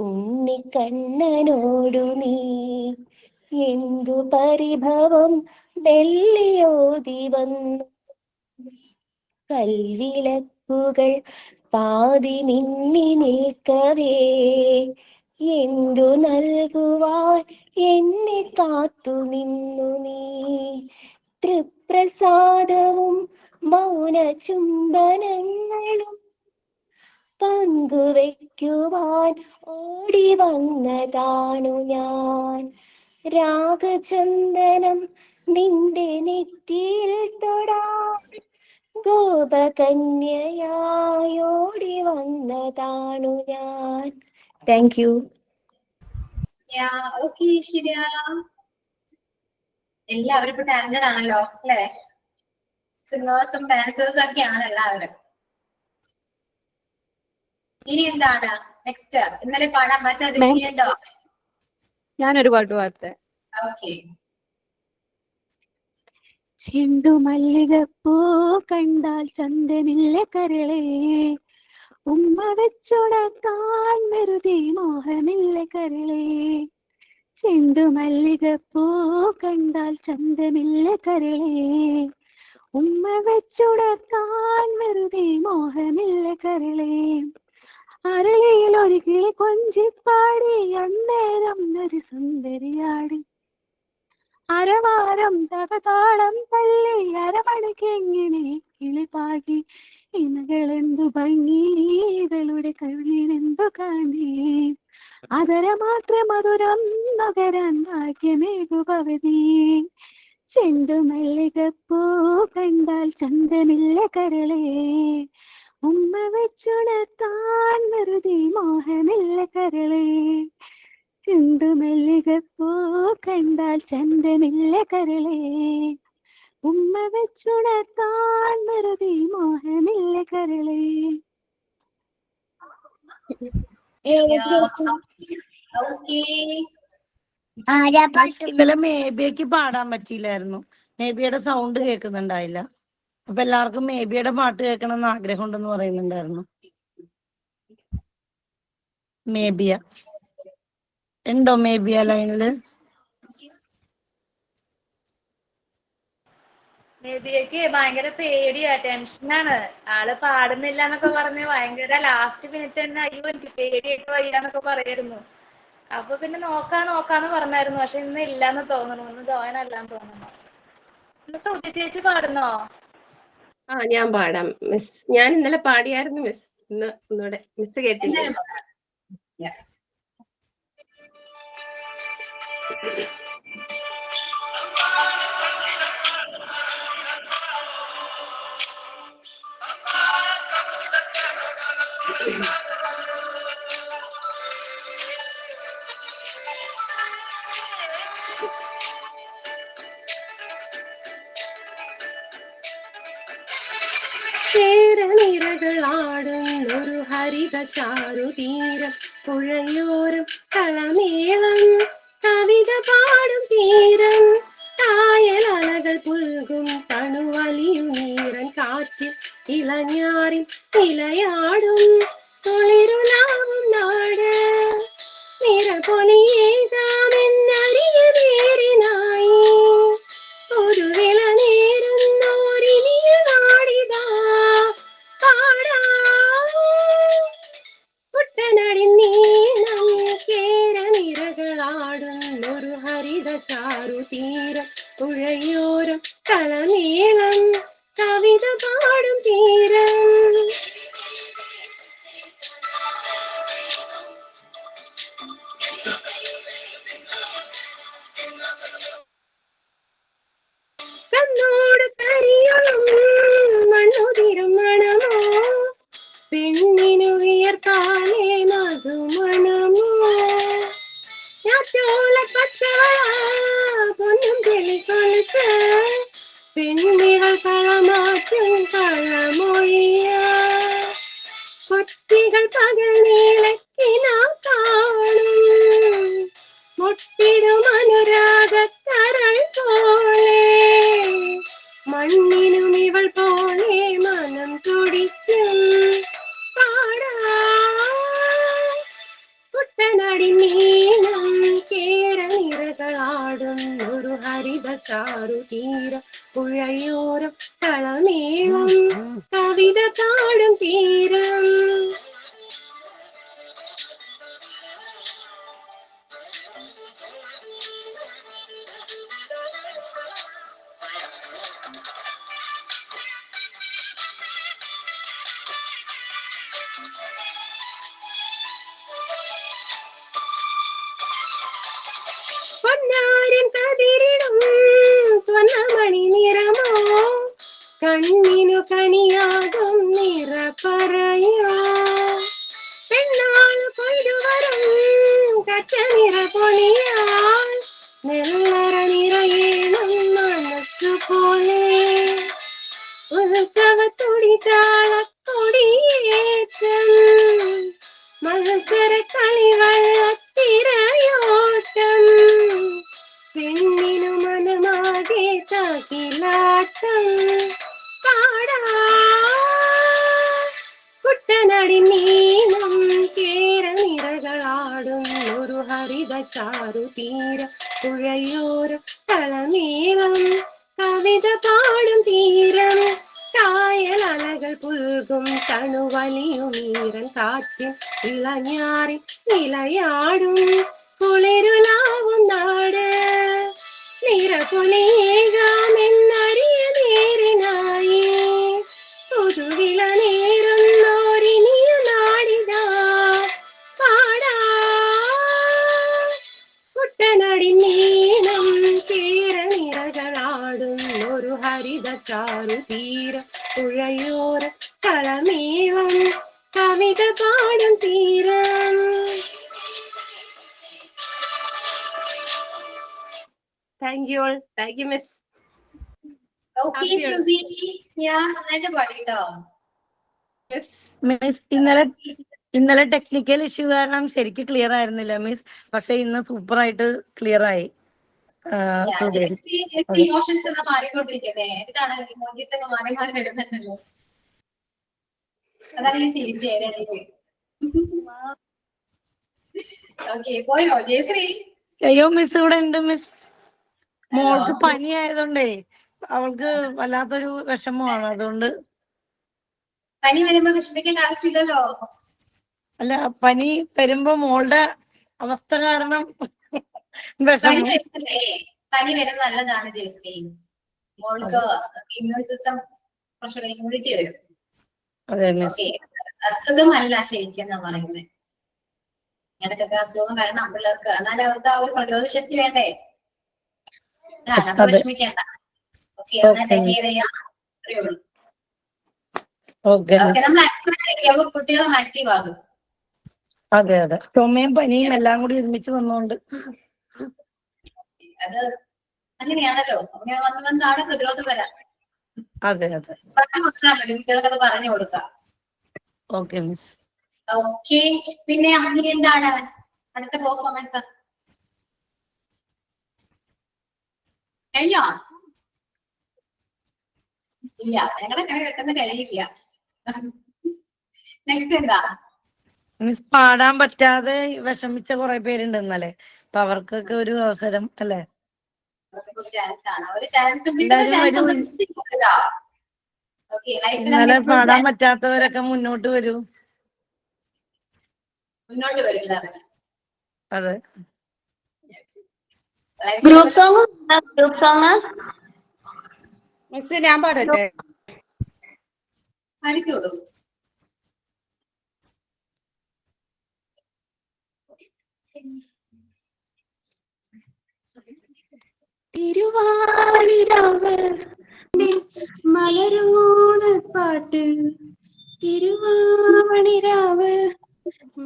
Speaker 10: ഉണ്ണിക്കണ്ണനോടു നീ എന്തു പരിഭവം വെള്ളിയോതി വന്നു കൽവിളക്കുകൾ പാതി മിന്നി നിൽക്കവേ എന്തു നൽകുവാൻ എന്നെ കാത്തു നിന്നു നീ തൃപ്രസാദവും മൗന ചുംബനങ്ങളും പങ്കുവയ്ക്കുവാൻ ഓടി വന്നതാണു ഞാൻ രാഗചന്ദനം നിന്റെ നെറ്റിയിൽ തൊടാൻ ഗോപകന്യയായോടി വന്നതാണു ഞാൻ. Thank you.
Speaker 1: ഓക്കെ ശരിയാ. എല്ലാവരും ഇപ്പൊ ടാലന്റഡ് ആണല്ലോ അല്ലേ? സിംഗേഴ്സും ഡാൻസേഴ്സും ഒക്കെയാണ് എല്ലാവരും. ഇനി എന്താണ് നെക്സ്റ്റ്? ഇന്നലെ പാടാൻ പറ്റാതെ ഉണ്ടോ?
Speaker 3: ഞാനൊരു പാട്ട് പാടട്ടെ.
Speaker 1: ഓക്കെ.
Speaker 2: ചെണ്ടുമല്ലികപ്പൂ കണ്ടാൽ ചന്തമില്ല കരളേ ഉമ്മ വെച്ചുണക്കാൻ വെറുതെ മോഹമില്ല കരളേ ചെണ്ടുമല്ലികപ്പൂ കണ്ടാൽ ചന്തമില്ല കരളേ ഉമ്മ വെച്ചുണക്കാൻ വെറുതെ മോഹമില്ല കരളേ അരളിയിൽ ഒരു കിളി കൊഞ്ചിപ്പാടി അന്നേരം ഒരു സുന്ദരിയാടി അരവാരം തകതാളം തള്ളി അരമണിക്കെങ്ങനെ കിളിപ്പാകി ഇണകളെന്തു ഭംഗി ഇവളുടെ കവിളിനെന്തു കാന്തി അതര മാത്രം മധുരം നുകരാൻ ഭാഗ്യമേകുപവതി ചെണ്ടുമല്ലികപ്പൂ കണ്ടാൽ ചന്തമില്ല കരളേ ഉമ്മ വെച്ചുണർത്താൻ വെറുതെ മോഹമില്ല കരളേ ചെണ്ടുമല്ലികപ്പൂ കണ്ടാൽ ചന്തമില്ല കരളേ ഉമ്മ വെച്ചുണർത്താൻ വെറുതെ മോഹമില്ല കരളേ.
Speaker 7: ഇന്നലെ മേബിയക്ക് പാടാൻ പറ്റിയില്ലായിരുന്നു. മേബിയുടെ സൗണ്ട് കേൾക്കുന്നുണ്ടായില്ല. അപ്പൊ എല്ലാവർക്കും മേബിയുടെ പാട്ട് കേൾക്കണം എന്ന് ആഗ്രഹം ഉണ്ടെന്ന് പറയുന്നുണ്ടായിരുന്നു. മേബിയ ഉണ്ടോ? മേബിയ ലൈനില്?
Speaker 8: മേബിയക്ക് ഭയങ്കര പേടിയാ, ടെൻഷനാണ്. ആള് പാടുന്നില്ല എന്നൊക്കെ പറഞ്ഞ് ഭയങ്കര ലാസ്റ്റ് മിനിറ്റ് തന്നെ അയ്യോ എനിക്ക് പേടിയായിട്ട് വയ്യാന്നൊക്കെ പറയായിരുന്നു. അപ്പൊ പിന്നെ നോക്കാന്ന് പറഞ്ഞായിരുന്നു. പക്ഷെ ഇന്ന് ഇല്ലാന്ന് തോന്നുന്നു, ഇന്ന് ജോയിൻ അല്ലാന്ന് തോന്നുന്നു. ഇന്ന് ശ്രുതി ചേച്ചി പാടുന്നോ?
Speaker 11: ഞാൻ പാടാം മിസ്. ഞാൻ ഇന്നലെ പാടിയായിരുന്നു മിസ്. ഇന്ന് ഒന്നുകൂടെ മിസ് കേട്ടില്ല. കേരനിരകളാടും ഒരു ഹരിത ചാരുതീരം പുഴയോരം കളമേളം കവിത പാടും തീരം കായലലകൾ പുൽകും തണുവലിയും നീരൻ കാറ്റിൽ ഇളഞ്ഞാറിൻ ഇലയാടും തൊളിരുലാവും നാട് നിറപൊലിയേകാമെന്നറിയവേ ചാരു തീരം പുഴയോരം കളമേളം കവിത പാടും തീരം. കണ്ണോട് കരിയണം മണ്ണുതിരും മണമോ പെണ്ണിനു വിയർപ്പാലേ മധുമണമോ ഞാറ്റോല പച്ചവള പൊന്നും തെളിക്കൊലുത്ത് പെണ്ണികൾ കളമാറ്റും കളമൊഴിയ കൊത്തികൾ പകൽ നീളക്കിനാ കാണും മുട്ടിടും അനുരാഗക്കരൾ പോലെ മണ്ണിനും ഇവൾ പോലെ മനം തുടിക്കും പാടാ കുട്ടനാടി നീളം കേരനിരകളാടും ഒരു ഹരിത ചാരു തീര പുഴയോരം കളമേളം കവിത പാടും തീരം. പൊന്നാരൻ കതിരിടും സ്വർണ്ണമണി നിറമോ കണ്ണിനു കണിയാകും നിറ പറയോ പെണ്ണാളു കൊയ്തുവരും കച്ച നിറ പൊളിയാൽ നെല്ലറ നിറയേണം മനസ്സുപോലെ ഉത്സവത്തൊടി താളക്കൊടിയേറ്റം മത്സര കളിവള്ളത്തിരയോട്ടം പെണ്ണിനു മനമാകെ തകിലാട്ടം പാടാ കുട്ടനാടി നീളം കേരനിരകളാടും ഒരു ഹരിത ചാരു തീര പുഴയോരം കളമേളം കവിത പാടും തീരം കായലലകൾ പുൽകും തണുവലിയുമീരൻ കാറ്റിൽ ഇളഞ്ഞാറി നിലയാടും കുളിരുലാവും നാട് നിറപൊലിയേകാമെന്നറിയ നേരിനായി പുതുവില നേരുന്നോരിനിയ നാടിതാ പാടാ കുട്ടനാടി നീളം കേരനിരകളാടും ഒരു ഹരിത ചാരു തീര പുഴയോര കളമേളം കവിത പാടും തീരം. Thank you all. Thank you miss.
Speaker 1: Okay Sudhi, ഞാൻ നന്നായിട്ട് പാടിട്ടോ.
Speaker 7: മിസ് ഇന്നലെ ടെക്നിക്കൽ ഇഷ്യൂ കാരണം ശരിക്കും ക്ലിയർ ആയിരുന്നില്ല മിസ്. പക്ഷെ ഇന്ന് സൂപ്പർ ആയിട്ട് ക്ലിയർ ആയി.
Speaker 1: ഇമോഷൻസ് ഒക്കെ മാറിക്കൊണ്ടിരിക്കുന്നേ. എന്താണ് ഇമോജീസ് ഒക്കെ മാറി മാറി വരുന്നുണ്ടല്ലോ. അതാണ് ഞാൻ ചേഞ്ച് ചെയ്തത്. ഓക്കെ, പോയോ ജയശ്രീ?
Speaker 7: അയ്യോ മിസ് ഇവിടെ ഉണ്ട് മിസ്. മോൾക്ക് പനി ആയതുകൊണ്ടേ അവൾക്ക് വല്ലാത്തൊരു വിഷമമാണ്. അതുകൊണ്ട്
Speaker 1: പനി വരുമ്പോ വിഷമിക്കേണ്ട ആവശ്യമില്ലല്ലോ.
Speaker 7: അല്ല, പനി വരുമ്പോ മോളുടെ അവസ്ഥ കാരണം
Speaker 1: പനി വരുന്നല്ലേ, പനി വരുന്നത് നല്ലതാണ് ജയശ്രീ. മോൾക്ക് ഇമ്മ്യൂൺ സിസ്റ്റം കുറച്ചുകൂടെ ഇമ്മ്യൂണിറ്റി വരും. ഓക്കെ, അസുഖമല്ല ശരിക്കും എന്നാ പറയുന്നത്. ഇടയ്ക്കൊക്കെ അസുഖം വരണം പിള്ളേർക്ക്, എന്നാലും അവർക്ക് ആ ഒരു പ്രതിരോധ ശക്തി വേണ്ടേ. അതാണ്, അപ്പൊ വിഷമിക്കേണ്ട. ഓക്കെ, നമ്മൾ ആക്റ്റീവ് കുട്ടികളും ആക്റ്റീവ് ആകും.
Speaker 7: അതെ അതെ, ചുമയും പനിയും എല്ലാം കൂടി ഒരുമിച്ച് വന്നോണ്ട്
Speaker 1: അത് അങ്ങനെയാണല്ലോ. അങ്ങനെ വന്നാണ് പ്രതിരോധം വരാം.
Speaker 7: അതെ അതെ,
Speaker 1: പറഞ്ഞു കൊടുത്താൽ മതി, കുട്ടികൾക്കത് പറഞ്ഞു കൊടുക്കാം.
Speaker 7: Okay miss.
Speaker 1: ഓക്കെ, പിന്നെ അങ്ങനെ എന്താണ് അടുത്ത പെർഫോമൻസ്? കഴിഞ്ഞോ? ഇല്ല, ഞങ്ങളെ കണ പെട്ടെന്ന് കഴിയില്ല. നെക്സ്റ്റ് എന്താ?
Speaker 7: മിസ് പാടാൻ പറ്റാതെ വിഷമിച്ച കുറെ പേരുണ്ട് ഇന്നലെ. അപ്പൊ അവർക്കൊക്കെ ഒരു അവസരം അല്ലേ? ഇന്നലെ പാടാൻ പറ്റാത്തവരൊക്കെ മുന്നോട്ട് വരൂ.
Speaker 1: മുന്നോട്ട് വരില്ല.
Speaker 7: അതെ,
Speaker 6: ഗ്രൂപ്പ് സോങ്
Speaker 2: മിസ് ഞാൻ പാടട്ടെ?
Speaker 1: പഠിക്കുള്ളൂ.
Speaker 9: തിരുവാണിരാവ് മലരോണ പാട്ട്, തിരുവാണിരാവ്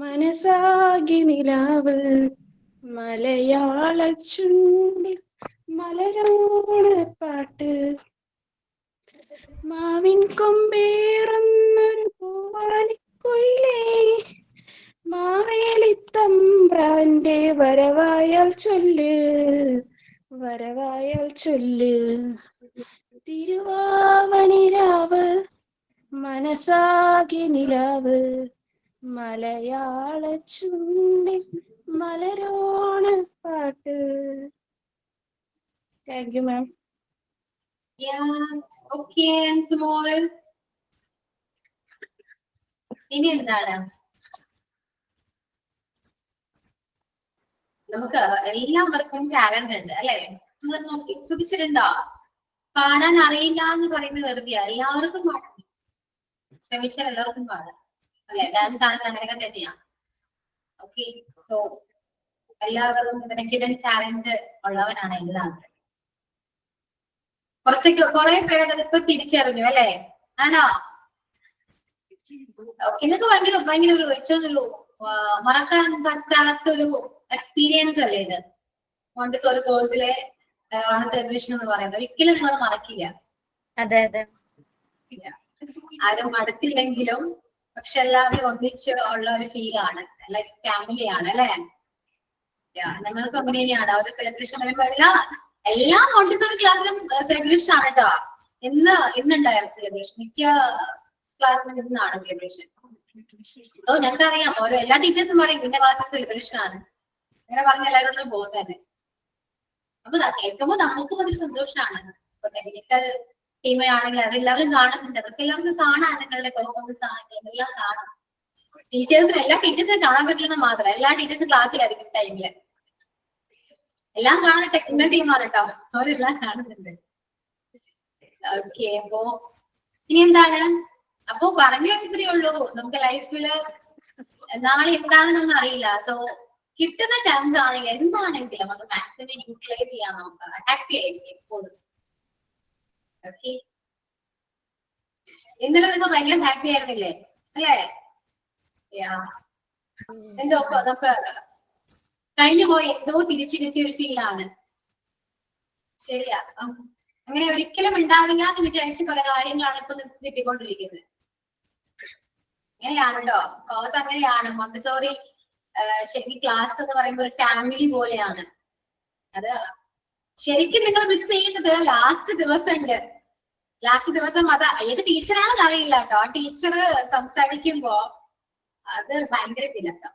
Speaker 9: മനസാകി നിലാവ്, മലയാള ചുണ്ടിൽ മലരോണ പാട്ട്, മാവിൻ കൊമ്പേറുന്നൊരു പൂവാലിക്കുയിലേ, മാവേലിത്തമ്പ്രാന്റെ വരവായാൽ ചൊല്ല്, വരവായാൽ ചൊല്ല്, തിരുവാവണിരാവ് മനസാകി നിലാവ്, മലയാള ചുണ്ടിൽ മലരോണ പാട്ട്. താങ്ക് യു മാം.
Speaker 1: ഇനി എന്താണ്? നമുക്ക് എല്ലാവർക്കും ടാലന്റ് ഉണ്ട് അല്ലെ? നിങ്ങൾ നോക്കി ശ്രദ്ധിച്ചിട്ടുണ്ടോ? പാടാൻ അറിയില്ല എന്ന് പറയുന്നത് വെറുതെയാ. എല്ലാവർക്കും പാടാം, ശ്രമിച്ചാൽ എല്ലാവർക്കും പാടാം അല്ലെ? ഡാൻസ് ആണെങ്കിൽ അങ്ങനെയൊക്കെ തന്നെയാ. ഓക്കെ, സോ എല്ലാവരും ഇതിന് ഹിഡൻ ചാലഞ്ച് ഉള്ളവരാണ് എല്ലാവരും. കുറെ പേര് ഇപ്പൊ തിരിച്ചറിഞ്ഞു അല്ലെ? ആണോ? ഇതൊക്കെ ഭയങ്കര ഒരു ഏറ്റവും മറക്കാൻ പറ്റാത്ത ഒരു എക്സ്പീരിയൻസ് അല്ലേ ഇത്? മോണ്ടിസോറി കോഴ്സിലെ സെലിബ്രേഷൻ എന്ന് പറയുന്നത് ഒരിക്കലും നിങ്ങൾ മറക്കില്ല.
Speaker 4: അതെ അതെ.
Speaker 1: ആരും അടുത്തില്ലെങ്കിലും പക്ഷെ എല്ലാവരും ഒന്നിച്ച് ഉള്ള ഒരു ഫീൽ ആണ്, ലൈക് ഫാമിലി ആണ് അല്ലെ? ഞങ്ങൾക്ക് അങ്ങനെ തന്നെയാണ്. ഒരു സെലിബ്രേഷൻ വരുമ്പോ എല്ലാ മോണ്ടിസോറി ക്ലാസ്സിലും സെലിബ്രേഷൻ ആണ് കേട്ടോ. ഇന്നുണ്ടായിരുന്നു സെലിബ്രേഷൻ, മിക്ക ക്ലാസ്സിലും ഇന്നാണ് സെലിബ്രേഷൻ. സോ ഞങ്ങൾക്ക് അറിയാം, ഓരോ എല്ലാ ടീച്ചേഴ്സും പറയും ഇന്ന ക്ലാസ്സിൽ സെലിബ്രേഷൻ ആണ്, അങ്ങനെ പറഞ്ഞ എല്ലാവരോടും പോകും തന്നെ. അപ്പൊ കേൾക്കുമ്പോ നമുക്കും അതൊരു സന്തോഷമാണ്. ഇപ്പൊ ടെക്നിക്കൽ ടീമാണെങ്കിൽ അതെല്ലാവരും കാണുന്നുണ്ട്, അതൊക്കെ എല്ലാവർക്കും കാണാം. നിങ്ങളുടെ പെർഫോമൻസ് ആണെങ്കിലും എല്ലാം കാണാം. എല്ലാ ടീച്ചേഴ്സിനെ കാണാൻ പറ്റില്ലെന്ന് മാത്രമല്ല, എല്ലാ ടീച്ചേഴ്സും ക്ലാസ്സിലായിരിക്കും ടൈമില്. എല്ലാം കാണുന്ന ടെക്നിക്കൽ ടീമാണ് കേട്ടോ, അവരെല്ലാം കാണുന്നുണ്ട്. ഓക്കെ, അപ്പോ ഇനി എന്താണ്? അപ്പൊ പറഞ്ഞു ഇത്രയേ ഉള്ളൂ. നമുക്ക് ലൈഫില് നാളെ എന്താണെന്നൊന്നും അറിയില്ല. സോ കിട്ടുന്ന ചാൻസ് ആണെങ്കിൽ എന്താണെങ്കിലും അത് മാക്സിമം യൂട്ടിലൈസ് ചെയ്യാൻ നോക്കുക. ഹാപ്പി ആയിരിക്കും എപ്പോഴും. ഓക്കെ, ഇന്നലെ നിങ്ങൾ ഭയങ്കര ഹാപ്പി ആയിരുന്നില്ലേ അല്ലേ? എന്തോ നമുക്ക് കഴിഞ്ഞു പോയി എന്തോ തിരിച്ചു കിട്ടിയ ഒരു ഫീലാണ്. ശരിയാ, അങ്ങനെ ഒരിക്കലും ഉണ്ടാവില്ല എന്ന് വിചാരിച്ച് പല കാര്യങ്ങളാണ് ഇപ്പൊ കിട്ടിക്കൊണ്ടിരിക്കുന്നത്. അങ്ങനെയാണ് കേട്ടോ, കോഴ്സ് അങ്ങനെയാണ്. മോണ്ടിസോറി ശരിക്കും ക്ലാസ് എന്ന് പറയുമ്പോൾ ഒരു ഫാമിലി പോലെയാണ്. അത് ശരിക്കും നിങ്ങൾ മിസ് ചെയ്യുന്നത് ലാസ്റ്റ് ദിവസം ഉണ്ട്. ലാസ്റ്റ് ദിവസം അത് ഏത് ടീച്ചറാണെന്ന് അറിയില്ല കേട്ടോ. ആ ടീച്ചർ സംസാരിക്കുമ്പോ അത് ഭയങ്കര ഫീലാട്ടോ.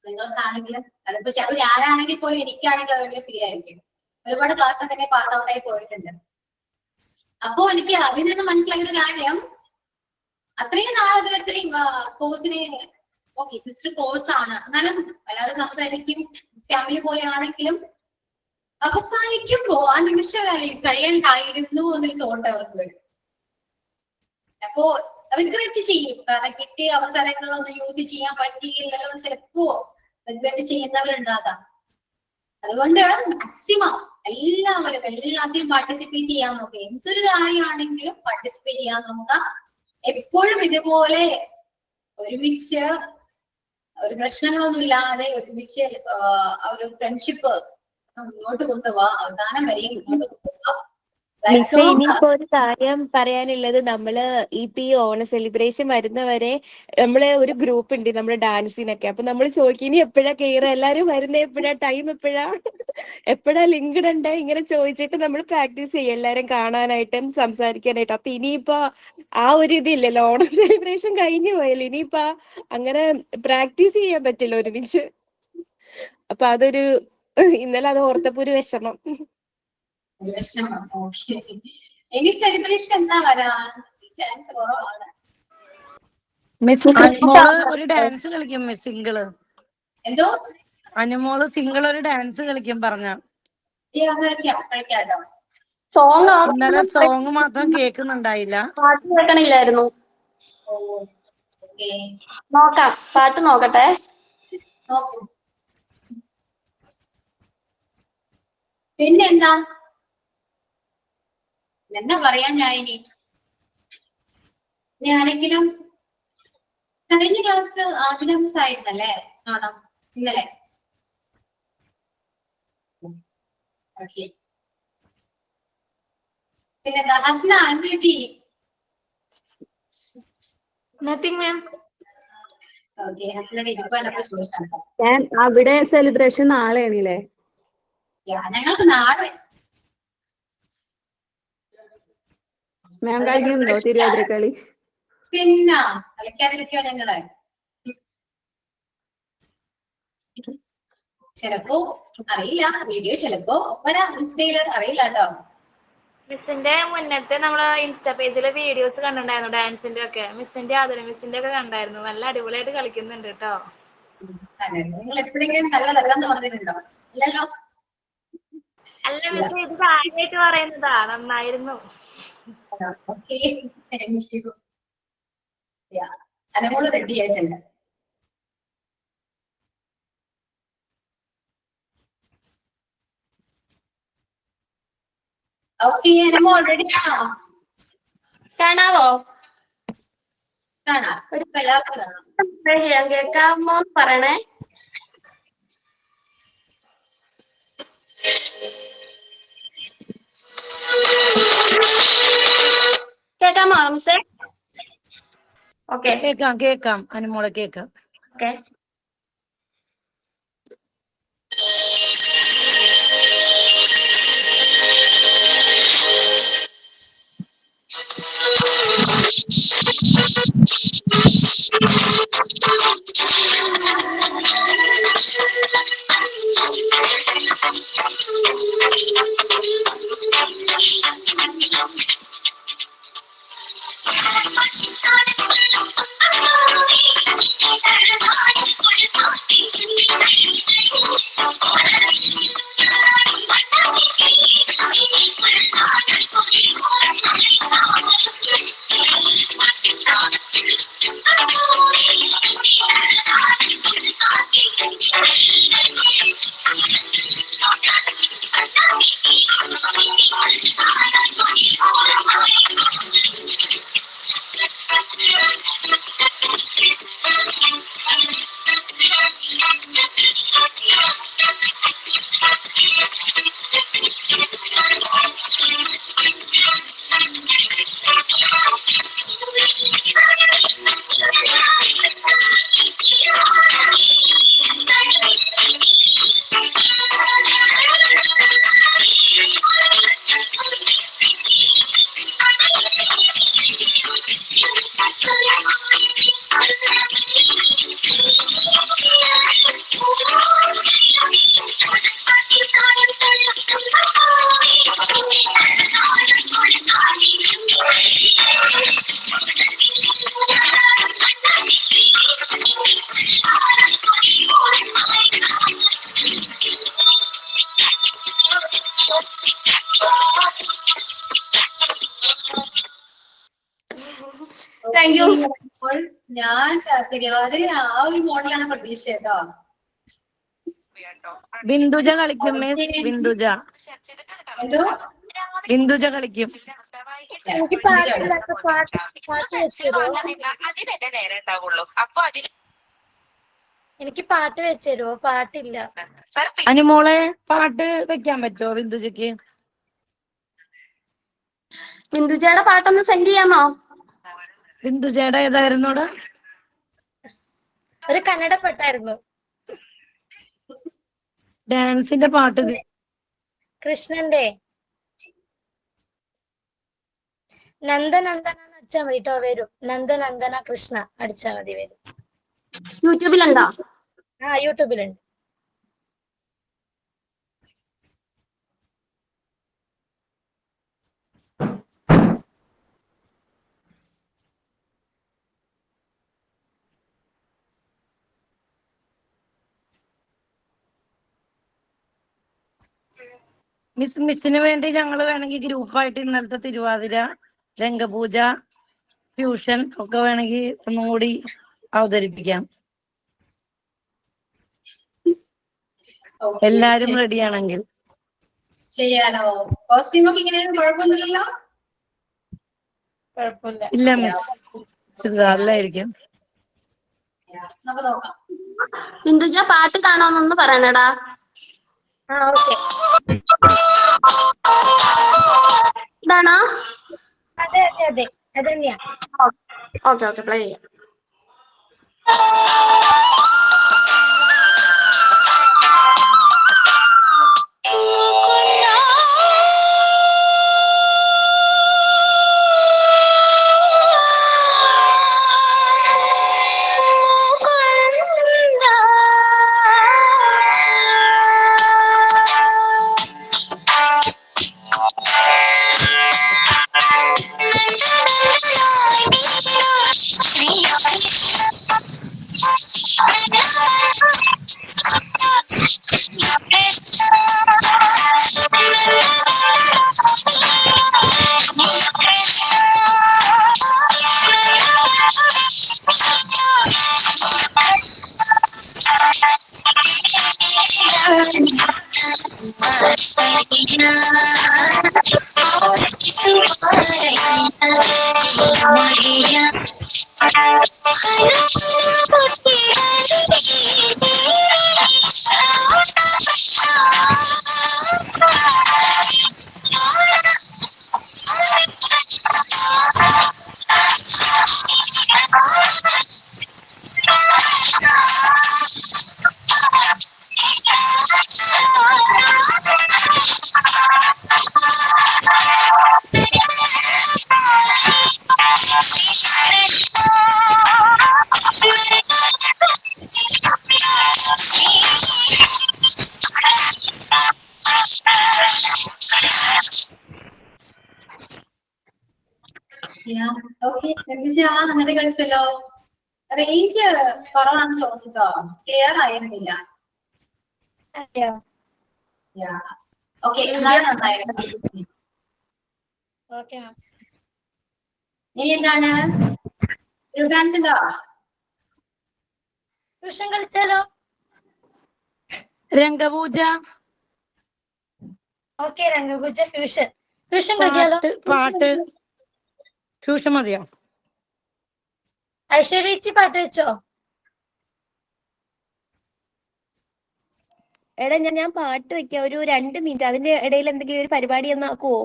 Speaker 1: നിങ്ങൾക്കാണെങ്കിലും അതിപ്പോ ഞാനാണെങ്കിൽ പോലും എനിക്കാണെങ്കിൽ അത് ഭയങ്കര ഫീൽ ആയിരിക്കും. ഒരുപാട് ക്ലാസ് തന്നെ പാസ് ഔട്ട് ആയി പോയിട്ടുണ്ട്. അപ്പോ എനിക്ക് അതിൽ നിന്ന് മനസ്സിലായ ഒരു കാര്യം, അത്രയും നാളെ അത്രയും കോഴ്സിനെ ഓക്കെ ജസ്റ്റ് കോഴ്സ് ആണ്, എന്നാലും എല്ലാവരും സംസാരിക്കും ഫാമിലി പോലെ ആണെങ്കിലും അവസാനിക്കുമ്പോ ആ നിമിഷം കഴിയണ്ടായിരുന്നു എന്നൊരു തോന്നൽ അവർക്ക് വരും. അപ്പോ റിഗ്രറ്റ് ചെയ്യും, കാരണം കിട്ടിയ അവസരങ്ങളൊന്നും യൂസ് ചെയ്യാൻ പറ്റിയില്ലല്ലോ എന്ന് ചിലപ്പോ റിഗ്രറ്റ് ചെയ്യുന്നവരുണ്ടാകാം. അതുകൊണ്ട് മാക്സിമം എല്ലാവരും എല്ലാത്തിലും പാർട്ടിസിപ്പേറ്റ് ചെയ്യാൻ നോക്കുക. എന്തൊരു കാര്യമാണെങ്കിലും പാർട്ടിസിപ്പേറ്റ് ചെയ്യാൻ നോക്കുക. എപ്പോഴും ഇതുപോലെ ഒരുമിച്ച് ഒരു പ്രശ്നങ്ങളൊന്നും ഇല്ലാതെ ഒരുമിച്ച് ഒരു ഫ്രണ്ട്ഷിപ്പ് മുന്നോട്ട് കൊണ്ടുപോവാ, അവസാനം വരെയും മുന്നോട്ട് കൊണ്ടുപോവാ.
Speaker 10: മിസ്സേ, ഇനിയിപ്പോ ഒരു കാര്യം പറയാനുള്ളത്, നമ്മള് ഇപ്പൊ ഈ ഓണ സെലിബ്രേഷൻ വരുന്നവരെ നമ്മള് ഒരു ഗ്രൂപ്പ് ഉണ്ട് നമ്മുടെ ഡാൻസിനൊക്കെ. അപ്പൊ നമ്മൾ ചോദിക്കും ഇനി എപ്പോഴാ കയറുക, എല്ലാരും വരുന്നേ എപ്പോഴാ, ടൈം എപ്പോഴാ ലിങ്ക് ഇടണ്ടേ, ഇങ്ങനെ ചോദിച്ചിട്ട് നമ്മൾ പ്രാക്ടീസ് ചെയ്യും എല്ലാരും കാണാനായിട്ടും സംസാരിക്കാനായിട്ടും. അപ്പൊ ഇനിയിപ്പോ ആ ഒരു ഇതില്ലല്ലോ, ഓണം സെലിബ്രേഷൻ കഴിഞ്ഞു പോയല്ലോ, ഇനിയിപ്പോ അങ്ങനെ പ്രാക്ടീസ് ചെയ്യാൻ പറ്റില്ല ഒരുമിച്ച്. അപ്പൊ അതൊരു ഇന്നലെ അത് ഓർത്തപ്പോ ഒരു വിഷമം.
Speaker 1: ഇനി സെലിബ്രേഷൻ എന്താ വരാ ചാൻസ് കുറവാണ്.
Speaker 7: അനുമോള് ഒരു ഡാൻസ് കളിക്കും മിസ്, സിംഗിള്.
Speaker 1: എന്തോ
Speaker 7: അനുമോള് സിംഗിൾ ഒരു ഡാൻസ് കളിക്കും പറഞ്ഞ.
Speaker 1: കഴിക്കാട്ടോ.
Speaker 6: സോങ്
Speaker 7: ഇന്നലെ സോങ് മാത്രം കേൾക്കുന്നുണ്ടായില്ല.
Speaker 6: പാട്ട് കേൾക്കണില്ലായിരുന്നു.
Speaker 1: ഓക്കെ,
Speaker 6: നോക്കാം, പാട്ട് നോക്കട്ടെ.
Speaker 1: നോക്കൂ. പിന്നെന്താ എന്താ പറയാൻ ഞാൻ ഇനി ആരെങ്കിലും കഴിഞ്ഞ ക്ലാസ് ആംബുലൻസ് ആയിരുന്നല്ലേ? ആണോ? ഇന്നലെ ഓക്കെ. പിന്നെന്താ ഹസ്ന എന്തി?
Speaker 4: നത്തിങ് മാം.
Speaker 1: ഓക്കെ, ഹസ്നയുടെ ഇരിപ്പാണൊക്കെ ചോദിച്ചാണ്.
Speaker 2: ഞാൻ അവിടെ സെലിബ്രേഷൻ നാളെയാണല്ലേ?
Speaker 1: ഞങ്ങൾക്ക് നാളെ
Speaker 2: മാം കളിക്കുന്നുണ്ടോ തിരുവാതിരക്കളി?
Speaker 1: പിന്നെ കളിക്കാതിരിക്കോ ഞങ്ങള്? ചിലപ്പോ അറിയില്ല, വീഡിയോ ചിലപ്പോ വരാം ഇൻസ്റ്റയില്, അറിയില്ല കേട്ടോ.
Speaker 8: മിസ്സിന്റെ മുന്നത്തെ നമ്മള് ഇൻസ്റ്റാ പേജിലെ വീഡിയോസ് കണ്ടിട്ടുണ്ടായിരുന്നു, ഡാൻസിന്റെ ഒക്കെ. മിസ്സിന്റെ ആദര മിസ്സിന്റെ ഒക്കെ കണ്ടായിരുന്നു. നല്ല അടിപൊളിയായിട്ട് കളിക്കുന്നുണ്ട് കേട്ടോ.
Speaker 1: അതെ, നിങ്ങൾ എപ്പോഴെങ്കിലും നല്ലതല്ലെന്ന് പറഞ്ഞിട്ടുണ്ടോ? ഇല്ലല്ലോ.
Speaker 8: അല്ല മിസ്, ഇത് കാര്യമായിട്ട് പറയുന്നതാ, നന്നായിരുന്നു.
Speaker 1: Okay, thank you. Anumol ready ആയിട്ടുണ്ട്. ഓക്കെ, അനുമോൾ റെഡി ആണോ?
Speaker 6: കാണാവോ?
Speaker 1: കാണാം, ഒരു എല്ലാവർക്കും കാണാം.
Speaker 6: ചെയ്യാൻ കേൾക്കാമോ പറയണേ. കേൾക്കാമോ മിസ്സേ? ഓക്കെ,
Speaker 7: കേക്കാം അനുമോളെ കേക്കാം.
Speaker 6: ഓക്കെ. Thank you.
Speaker 1: ഞാൻ തിരുവാതിര ആ ഒരു മോഡലാണ് പ്രതീക്ഷ കേട്ടോ.
Speaker 7: ബിന്ദുജ കളിക്കും മിസ്. ബിന്ദുജ കളിക്കും.
Speaker 4: എനിക്ക് പാട്ടില്ലാത്ത പാട്ട് വെച്ചുതരുമോ? എനിക്ക് പാട്ട് വെച്ചുതരുമോ? പാട്ടില്ല.
Speaker 7: അനുമോളെ പാട്ട് വെക്കാൻ പറ്റുമോ ബിന്ദുജയ്ക്ക്?
Speaker 6: ബിന്ദുജയുടെ പാട്ടൊന്ന് സെൻഡ് ചെയ്യാമോ?
Speaker 7: ബിന്ദുജയുടെ ഏതായിരുന്നോടാ?
Speaker 4: ഒരു കന്നഡ പാട്ടായിരുന്നു.
Speaker 7: ഡാൻസിന്റെ പാട്ട്.
Speaker 4: കൃഷ്ണന്റെ നന്ദനന്ദന അടിച്ചാൽ മതി കേട്ടോ, വരും. നന്ദനന്ദന കൃഷ്ണ അടിച്ചാൽ മതി, വരും.
Speaker 6: യൂട്യൂബിലുണ്ടോ?
Speaker 4: ആ, യൂട്യൂബിലുണ്ട്.
Speaker 7: മിസ്സിന് വേണ്ടി ഞങ്ങൾ വേണമെങ്കിൽ ഗ്രൂപ്പായിട്ട് ഇന്നലത്തെ തിരുവാതിര, രംഗപൂജ, ഫ്യൂഷൻ ഒക്കെ വേണമെങ്കിൽ ഒന്നും കൂടി അവതരിപ്പിക്കാം. എല്ലാരും റെഡിയാണെങ്കിൽ
Speaker 1: ചെയ്യാലോ. കോസ്റ്റ്യൂം ഒക്കെ ഇങ്ങനെയാണ്, കുഴപ്പമൊന്നുമില്ലല്ലോ?
Speaker 7: ഇല്ല മിസ്, ചുരിദാറിലായിരിക്കും.
Speaker 1: നമുക്ക് നോക്കാം.
Speaker 6: ഇന്ദുജ പാട്ട് കാണാമെന്നൊന്ന് പറയണടാ.
Speaker 4: ഓക്കെ.
Speaker 6: ഇതാണോ?
Speaker 4: അതെ അതെ അതെ അതന്നെയാ.
Speaker 6: ഓക്കെ ഓക്കെ, പ്ലേ ചെയ്യാം.
Speaker 1: ഓക്കെ, നന്നായിട്ട് കളിച്ചല്ലോ. റേഞ്ച് കുറവാണെന്ന് തോന്നുന്നുട്ടോ, ക്ലിയർ ആയിരുന്നില്ല. ഓക്കെ, എന്നാലും നന്നായിരുന്നു. ഇനി എന്താണ്, ഗ്രൂപ്പ് ഡാൻസ് ഉണ്ടോ?
Speaker 4: ട്യൂഷൻ കളിച്ചാലോ?
Speaker 7: രംഗപൂജ,
Speaker 4: ഓക്കെ. രംഗപൂജ, ഫ്യൂഷൻ കളിക്കാലോ.
Speaker 7: പാട്ട് ഫ്യൂഷൻ മതിയോ?
Speaker 4: ഐശ്വര്യേച്ചി പാട്ട് വെച്ചോ?
Speaker 10: എടാ ഞാൻ പാട്ട് വെക്കാം, ഒരു 2 മിനിറ്റ്. അതിന്റെ ഇടയിൽ എന്തെങ്കിലും ഒരു പരിപാടി ഒന്നാക്കുവോ?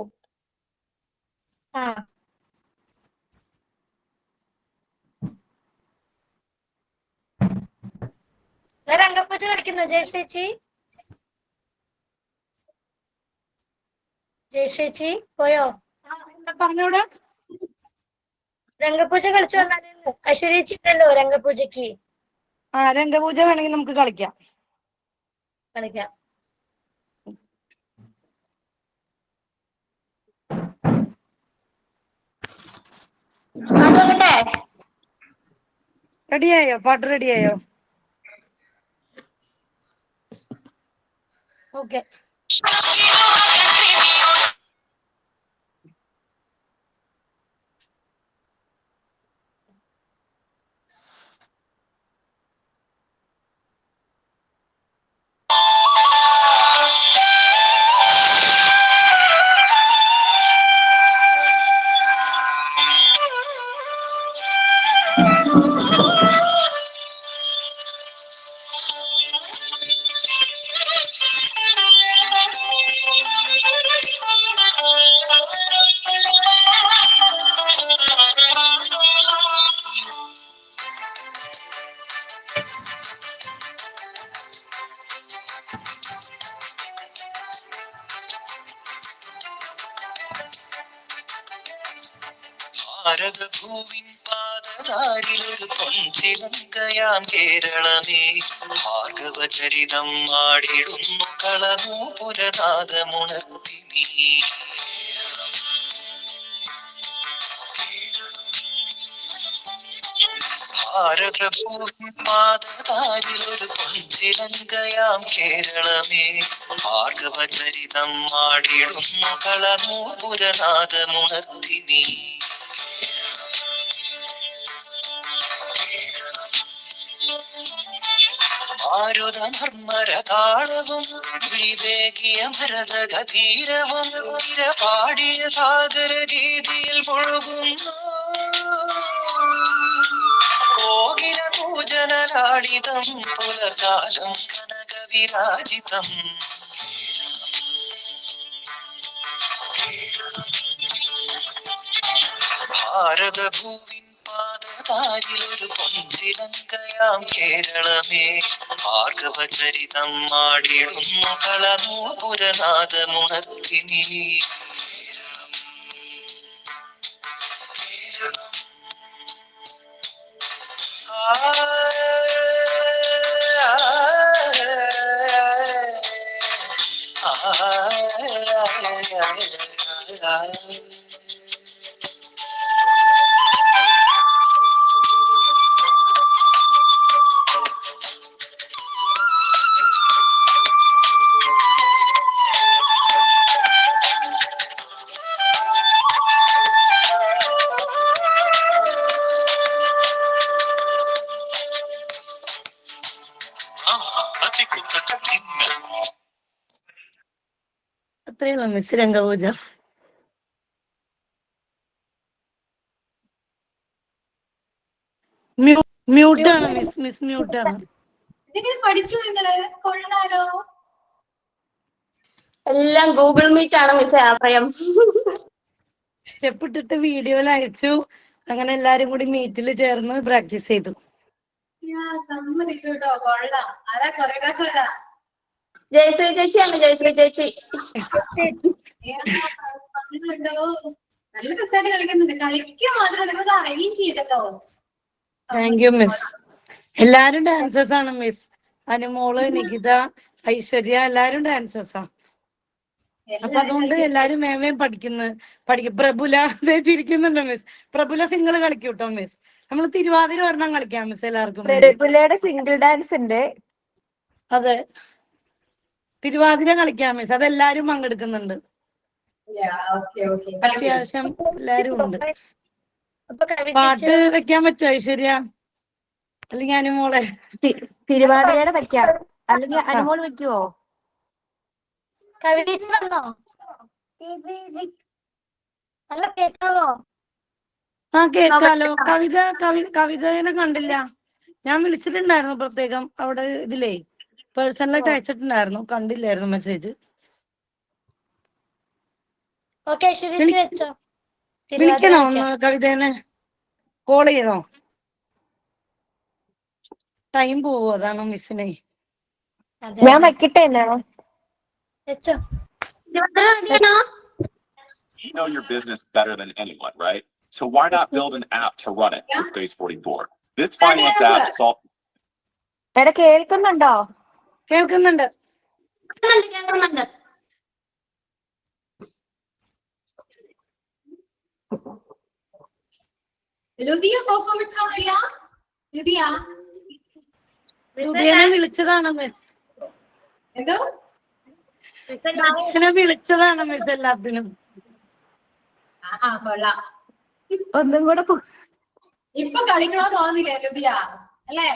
Speaker 4: രംഗപൂജ കളിക്കുന്നു ജയശ്രീച്ചി? ജയശ്രീച്ചി പോയോ?
Speaker 7: പറഞ്ഞോടാ.
Speaker 4: രംഗപൂജ കളിച്ചു വന്നാലോ? ഐശ്വര്യേച്ചി ഉണ്ടല്ലോ രംഗപൂജക്ക്.
Speaker 7: രംഗപൂജ വേണമെങ്കിൽ നമുക്ക് കളിക്കാം. റെഡിയായോ? പാട്ട് റെഡിയായോ? ഓക്കെ.
Speaker 12: ഭാരതഭൂവിൻ പാദതാരിലൊരു പൊൻചിലങ്കയാം കേരളമേ, ഭാർഗവചരിതം ആടിടുന്നു കളനൂപുരനാദമുണർത്തി നീ. ഭാരതഭൂവിൻ പാദതാരിലൊരു പൊൻചിലങ്കയാം കേരളമേ ഭാർഗവചരിതം ആടിടുന്നു കളനൂപുരനാദമുണർത്തി നീ. മാരുതമർമരതാളവും വിവേകിയ ഭരതഗധീരവും പാടിയ സാഗര ഗീതിയിൽ മുഴുകുന്നു കോകില പൂജനലാളിതം പുലർകാലം കനകവിരാജിതം. ഭാരതഭൂവിൻ പാദതാരിലൊരു പൊൻചിലങ്കയാം കേരളമേ ഭാർഗവചരിതം ആടിടുന്നു കളനൂപുരനാദമുണർത്തി നീ.
Speaker 7: അത്രയുള്ള മിസ് രംഗപൂജ. മ്യൂട്ടാണ് മിസ് മ്യൂട്ടാണ്.
Speaker 1: പഠിച്ചു നിങ്ങള് കൊള്ളാലോ.
Speaker 6: എല്ലാം ഗൂഗിൾ മീറ്റ് ആണ് മിസ് ആശ്രയം.
Speaker 7: സ്റ്റെപ്പിട്ടിട്ട് വീഡിയോയിൽ അയച്ചു. അങ്ങനെ എല്ലാരും കൂടി മീറ്റിൽ ചേർന്ന് പ്രാക്ടീസ് ചെയ്തു.
Speaker 1: സമ്മതിച്ചു കേട്ടോ, കൊള്ളാം. ആരാ കൊറിയോഗ്രാഫറാ?
Speaker 6: ജയശ്രീ ചേച്ചിയാണ്, ജയശ്രീ ചേച്ചി.
Speaker 1: നല്ല രസമായിട്ട് കളിക്കുന്നുണ്ട്. കളിക്കാൻ മാത്രം നിങ്ങൾ അറേഞ്ച് ചെയ്തല്ലോ.
Speaker 7: Thank you miss. എല്ലാരും ഡാൻസേഴ്സ് ആണ് മിസ്. അനുമോള്, നികിത, ഐശ്വര്യ എല്ലാരും ഡാൻസേഴ്സാ. അപ്പൊ അതുകൊണ്ട് എല്ലാരും വേവേം പഠിക്കും. പ്രഭുല ചിരിക്കുന്നുണ്ട് മിസ്. പ്രഭുല സിംഗിൾ കളിക്കൂട്ടോ മിസ്. നമ്മൾ തിരുവാതിര ഒരെണ്ണം കളിക്കാം മിസ് എല്ലാവർക്കും.
Speaker 10: പ്രഭുലയുടെ സിംഗിൾ ഡാൻസ് ഉണ്ട്.
Speaker 7: അതെ, തിരുവാതിര കളിക്കാം മിസ്. അതെല്ലാരും പങ്കെടുക്കുന്നുണ്ട്. അത്യാവശ്യം എല്ലാരും ഉണ്ട്. പാട്ട് വെക്കാൻ പറ്റുമോ ഐശ്വര്യ? അല്ലെങ്കിൽ അനുമോളെ?
Speaker 10: തിരുവാതിരയുടെ വെക്കാം, അല്ലെങ്കിൽ അനുമോൾ വെക്കുവോ?
Speaker 7: ആ കേക്കാലോ. കവിതേനെ കണ്ടില്ല. ഞാൻ വിളിച്ചിട്ടുണ്ടായിരുന്നു പ്രത്യേകം. അവിടെ ഇതിലേ പേഴ്സണലായിട്ട് അയച്ചിട്ടുണ്ടായിരുന്നു. കണ്ടില്ലായിരുന്നു മെസ്സേജ്. വിളിക്കണോ ഒന്ന് കവിതേനെ? കോൾ ചെയ്യണോ? ടൈം പോവോ? അതാണ് മിസ്സിനെ.
Speaker 10: ഞാൻ വെക്കട്ടെ എന്നാണോ?
Speaker 13: You know your business better than anyone, right? So why not build an app to run it with Base44? This finance app solves.
Speaker 10: എടാ കേൾക്കുന്നുണ്ടോ?
Speaker 7: കേൾക്കുന്നുണ്ട്.
Speaker 1: ലുദിയ പെർഫോമൻസ് ആണില്ല.
Speaker 7: ലുദിയനെ വിളിച്ചതാണ് മിസ്.
Speaker 1: എന്തോ
Speaker 7: വിളിച്ചതാണ് മിസ് എല്ലാത്തിനും.
Speaker 1: കൊള്ളാം.
Speaker 7: ഒന്നും കൂടെ
Speaker 1: ഇപ്പൊ കളിക്കണോ തോന്നില്ലേ ലുദിയ? അല്ലേ?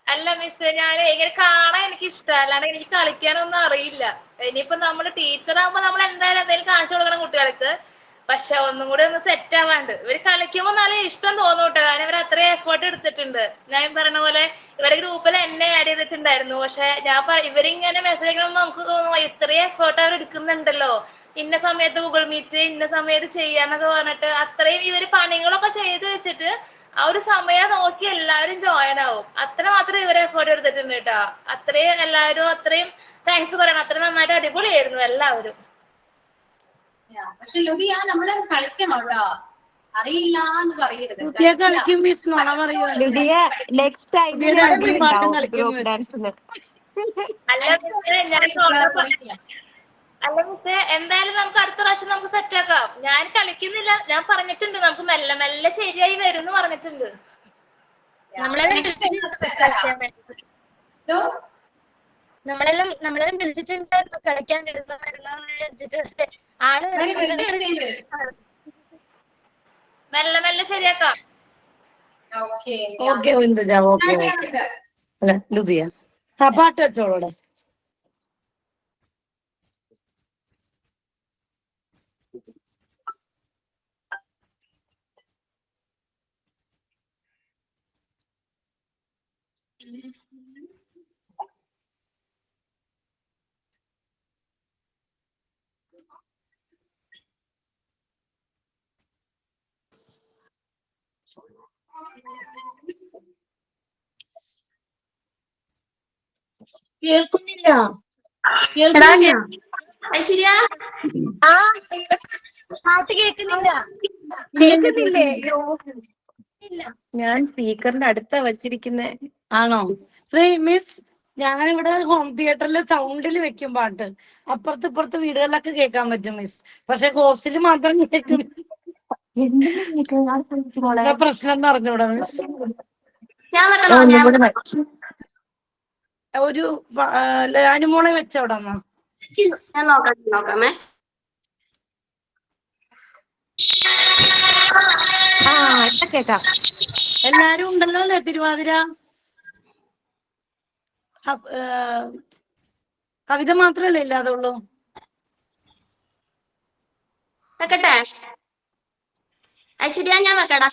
Speaker 8: അല്ല മിസ്, ഞാൻ ഇങ്ങനെ കാണാൻ എനിക്ക് ഇഷ്ടം, അല്ലാണ്ട് എനിക്ക് കളിക്കാനൊന്നും അറിയില്ല. ഇനിയിപ്പോ നമ്മള് ടീച്ചറാകുമ്പോ നമ്മൾ എന്തായാലും എന്തെങ്കിലും കാണിച്ചു കൊടുക്കണം കുട്ടികൾക്ക്. പക്ഷെ ഒന്നും കൂടെ ഒന്ന് സെറ്റ് ആവാണ്ട്. ഇവര് കളിക്കുമ്പോ നല്ല ഇഷ്ടം തോന്നൂട്ടോ. കാരണം ഇവർ അത്രയും എഫേർട്ട് എടുത്തിട്ടുണ്ട്. ഞാൻ പറഞ്ഞ പോലെ ഇവരെ ഗ്രൂപ്പിൽ എന്നെ ആഡ് ചെയ്തിട്ടുണ്ടായിരുന്നു. പക്ഷെ ഇവരിങ്ങനെ മെസ്സേജ് അയക്കുമ്പോൾ നമുക്ക് തോന്നുന്നു ഇത്രയും എഫേർട്ട് അവർ എടുക്കുന്നുണ്ടല്ലോ, ഇന്ന സമയത്ത് ഗൂഗിൾ മീറ്റ്, ഇന്ന സമയത്ത് ചെയ്യാന്നൊക്കെ പറഞ്ഞിട്ട് അത്രയും ഇവര് പണികളൊക്കെ ചെയ്ത് വെച്ചിട്ട് ആ ഒരു സമയം നോക്കി എല്ലാവരും ജോയിൻ ആവും. അത്രമാത്രം ഇവരെ എഫേർട്ട് എടുത്തിട്ടുണ്ട് കേട്ടോ. അത്രയും എല്ലാവരും അത്രയും താങ്ക്സ് പറയണം. അത്രയും നന്നായിട്ട് അടിപൊളിയായിരുന്നു എല്ലാവരും.
Speaker 1: പക്ഷെ ലുദിയ നമ്മള് കളിക്കണം കേട്ടോ. അറിയില്ല എന്ന് പറയരുത്.
Speaker 10: നെക്സ്റ്റ് ടൈം
Speaker 8: അല്ല മിസ്സേ, എന്തായാലും നമുക്ക് അടുത്ത പ്രാവശ്യം നമുക്ക് സെറ്റ് ആക്കാം. ഞാൻ കളിക്കുന്നില്ല, ഞാൻ പറഞ്ഞിട്ടുണ്ട് നമുക്ക് മെല്ലെ മെല്ലെ ശരിയായി വരും എന്ന് പറഞ്ഞിട്ടുണ്ട്.
Speaker 4: നമ്മളെല്ലാം വിളിച്ചിട്ടുണ്ടായിരുന്നു കളിക്കാൻ വരുന്ന വിളിച്ചിട്ട്, പക്ഷെ ആള്
Speaker 8: മെല്ലെ മെല്ലെ ശരിയാക്കാം.
Speaker 7: ഓക്കെ ഇന്ദുജ, ഓക്കെ അല്ല ലുതിയ, ആ പാട്ട് വെച്ചോളൂടെ.
Speaker 4: കേൾക്കുന്നില്ല.
Speaker 6: ഐശ്വര്യ
Speaker 4: പാട്ട് കേൾക്കുന്നില്ല.
Speaker 10: കേൾക്കുന്നില്ലേ? ഞാൻ സ്പീക്കറിന്റെ അടുത്താ വച്ചിരിക്കുന്നേ.
Speaker 7: ആണോ? ശ്രീ മിസ്, ഞാനിവിടെ ഹോം തിയേറ്ററിൽ സൗണ്ടിൽ വെക്കും പാട്ട്. അപ്പുറത്ത് വീടുകളിലൊക്കെ കേൾക്കാൻ പറ്റും മിസ്. പക്ഷെ ഹോസ്റ്റലിൽ മാത്രം കേൾക്കും. എന്താ പ്രശ്നം എന്ന് അറിഞ്ഞൂടാ മിസ്. ഒരു അനുമോളെ വെച്ചവിടെ എന്നാ
Speaker 6: ഞാൻ നോക്കാമേ.
Speaker 10: കേക്കാം.
Speaker 7: എല്ലാരും ഉണ്ടല്ലോ അല്ലേ? തിരുവാതിര കവിത മാത്രല്ലേ ഇല്ലാതുള്ളൂ?
Speaker 6: വെക്കട്ടെ ഐശ്വര്യ, ഞാൻ വെക്കടാ.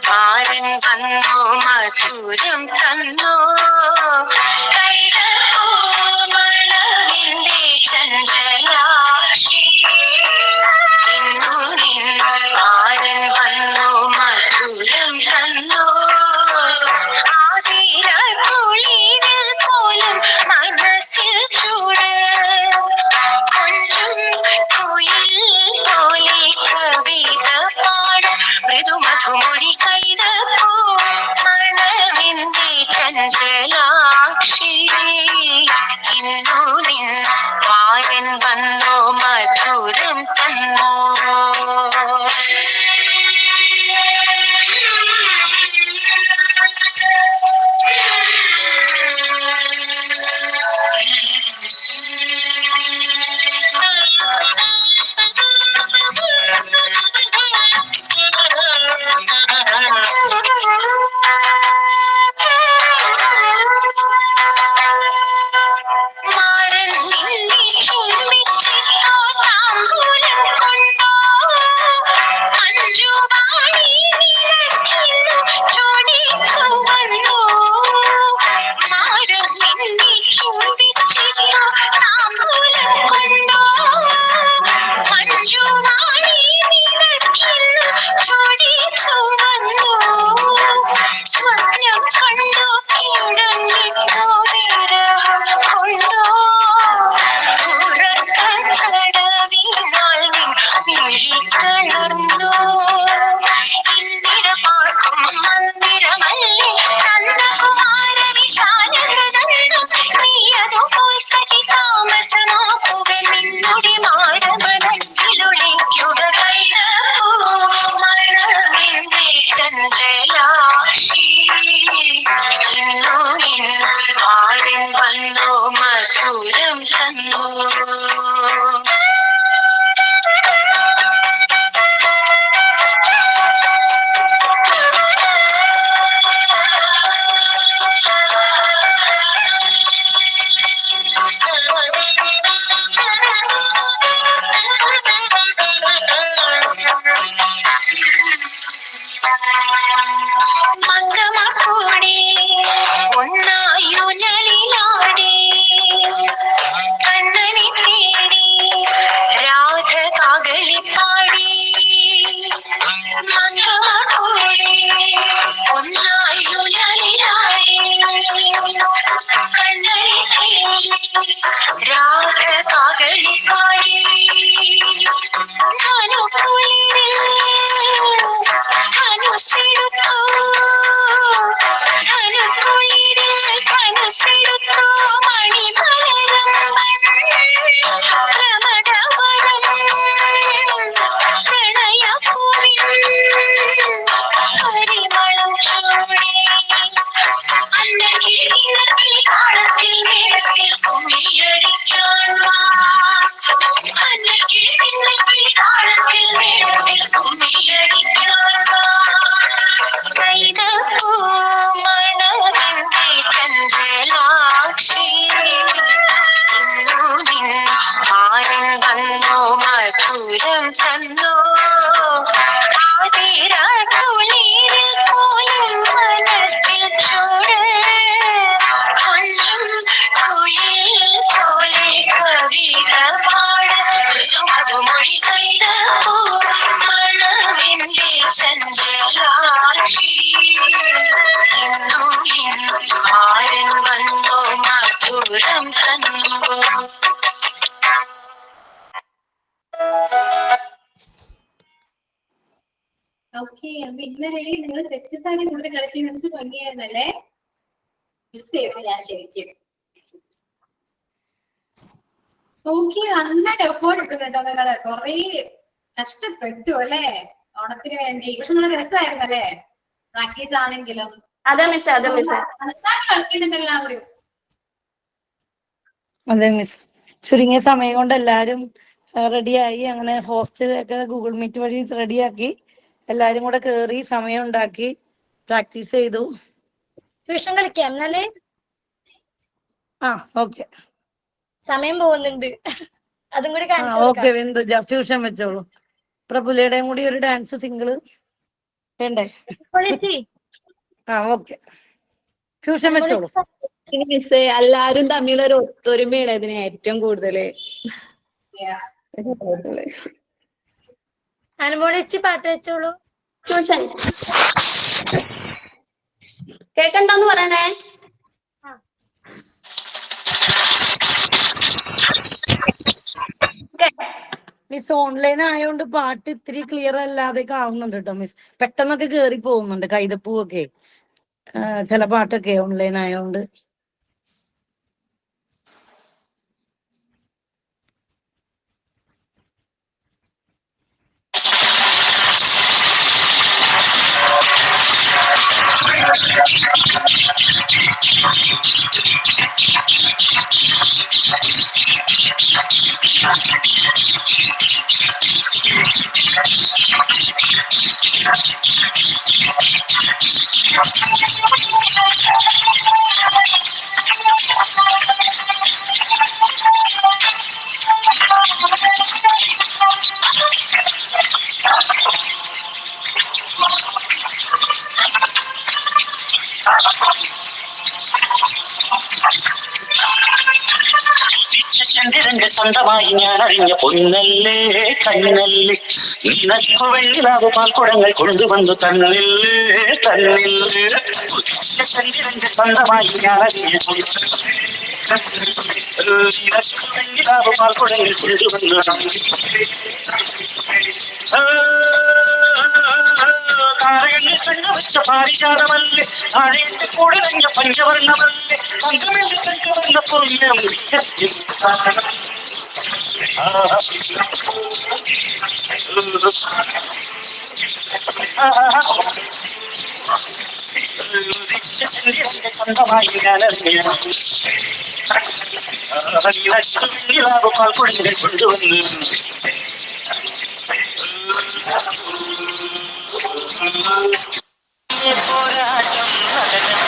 Speaker 6: മധുരം തന്നോ മണമിന്റെ ചന്ദ്രലാക്ഷി, ആരൻ വന്നോ മധുരം തന്നോ. ആതിര കുളിരിൽ പോലും മനസ്സിൽ ചൂട്, കൊഞ്ചും കുയിൽ പോലെ കവിത പാട്, മൃദുമധുമൊഴി കൈതപ്പോ മണമിന്റെ ചന്ദ്രലാക്ഷി, ഇന്നു നിൻ വാരൻ വന്നോ മധുരം തന്നോ. മധുരം തന്നോ. മംഗമക്കൂടി ഒന്നായുജലിലാടി, കണ്ണനെ തേടി
Speaker 12: രാഗകാകളി പാടി ധനുസെടുത്തോ ധനുസെടുത്തോ മണിമലരമ്പൻ പ്രമദവരം പ്രണയപൂവിൻ പരിമളം ചൂടി അന്നകിളിനത്തിൽ താളത്തിൽ മേളത്തിൽ കുമ്മിയടിക്കാൻ വാ അന്നകിളിനത്തിൽ താളത്തിൽ മേളത്തിൽ കുമ്മിയടിക്കാൻ വാ കൈതപ്പൂ മണമിന്റെ ചഞ്ചലാക്ഷി ഇന്നു നിൻ മാരൻ വന്നോ മധുരം തന്നോ ആതിരാക്കുളിരിൽ പോലും മനസ്സിൽ ചൂട് കൊഞ്ചും കുയിൽ പോലെ കവിത പാട് മധുമൊഴി കൈതപ്പൂ മണമിന്റെ ചഞ്ചലാക്ഷി ഇന്നു നിൻ മാരൻ വന്നോ മധുരം തന്നോ.
Speaker 1: ഓക്കെ, അപ്പൊ ഇന്നലെ നിങ്ങൾ സെറ്റ് സാരി കൂടുതൽ കളിച്ച് നിങ്ങൾക്ക് ഭംഗിയായിരുന്നല്ലേ? മിസ് ചെയ്തു ഞാൻ ശരിക്കും. ഓക്കെ, നന്നായിട്ട് എഫോർട്ട് ഇട്ടുന്നുണ്ടോ നിങ്ങള്? കൊറേ കഷ്ടപ്പെട്ടു അല്ലേ ഓണത്തിന് വേണ്ടി? പക്ഷെ നല്ല രസമായിരുന്നല്ലേ പ്രാക്ടീസ് ആണെങ്കിലും?
Speaker 6: അതെ മിസ്, അതെ മിസ്.
Speaker 1: നന്നായിട്ട് കളിക്കുന്നുണ്ട് എല്ലാവരും.
Speaker 7: അതെ മിസ്, ചുരുങ്ങിയ സമയം കൊണ്ട് എല്ലാരും റെഡിയായി. അങ്ങനെ ഹോസ്റ്റ് ഒക്കെ ഗൂഗിൾ മീറ്റ് വഴി റെഡിയാക്കി എല്ലാരും കൂടെ കേറി സമയം ഉണ്ടാക്കി പ്രാക്ടീസ് ചെയ്തു.
Speaker 4: ട്യൂഷൻ കളിക്കാം എന്നാലേ?
Speaker 7: ആ ഓക്കെ,
Speaker 4: സമയം പോകുന്നുണ്ട്. അതും കൂടി
Speaker 7: ഓക്കെ. എന്ത് ഫ്യൂഷൻ വെച്ചോളൂ. പ്രഭുലയുടെയും കൂടി ഒരു ഡാൻസ് സിംഗിള് വേണ്ടേ? ആ ഓക്കെ, ഫ്യൂഷൻ വെച്ചോളൂ.
Speaker 14: മിസ് എല്ലാരും തമ്മിലൊരു ഒത്തൊരുമയാണ് ഇതിന് ഏറ്റവും കൂടുതല്.
Speaker 4: അനുമോളിച്ച് പാട്ട് വെച്ചോളൂ.
Speaker 6: ട്യൂഷൻ കേക്കണ്ടോന്ന് പറയണേ.
Speaker 7: മിസ് ഓൺലൈൻ ആയതുകൊണ്ട് പാട്ട് ഇത്തിരി ക്ലിയർ അല്ലാതെയൊക്കെ ആവുന്നുണ്ട് കേട്ടോ മിസ്. പെട്ടെന്നൊക്കെ കേറി പോകുന്നുണ്ട് കൈതപ്പൂവൊക്കെ, ചില പാട്ടൊക്കെ ഓൺലൈൻ ആയതുകൊണ്ട്.
Speaker 12: ചന്ദ്രന്റെ സ്വന്തമായി ഞാൻ അറിഞ്ഞ പൊന്നല്ലേ കണ്ണല്ലേ, നിനക്കു വെള്ളിലാവ് പാൽക്കുടങ്ങൾ കൊണ്ടുവന്നു തന്നില്ലേ തന്നില്ലേ. ചന്ദ്രന്റെ സ്വന്തമായി ഞാൻ അറിഞ്ഞ നിനക്കു വെള്ളിലാവ് പാൽക്കുടങ്ങൾ കൊണ്ടുവന്നു താരകങ്ങൾ കണ്ണുവച്ച പാരിജാതമല്ലേ, താഴേന്റെ കൂടലഞ്ഞ പഞ്ചവർണ്ണമല്ലേ, തങ്കമെന്ന് തങ്കവർണ്ണ പുണ്യം സ്വന്തമായി ഞാനറിഞ്ഞ പാൽക്കുടങ്ങൾ കൊണ്ടുവന്നു പോരാട്ടം നടനം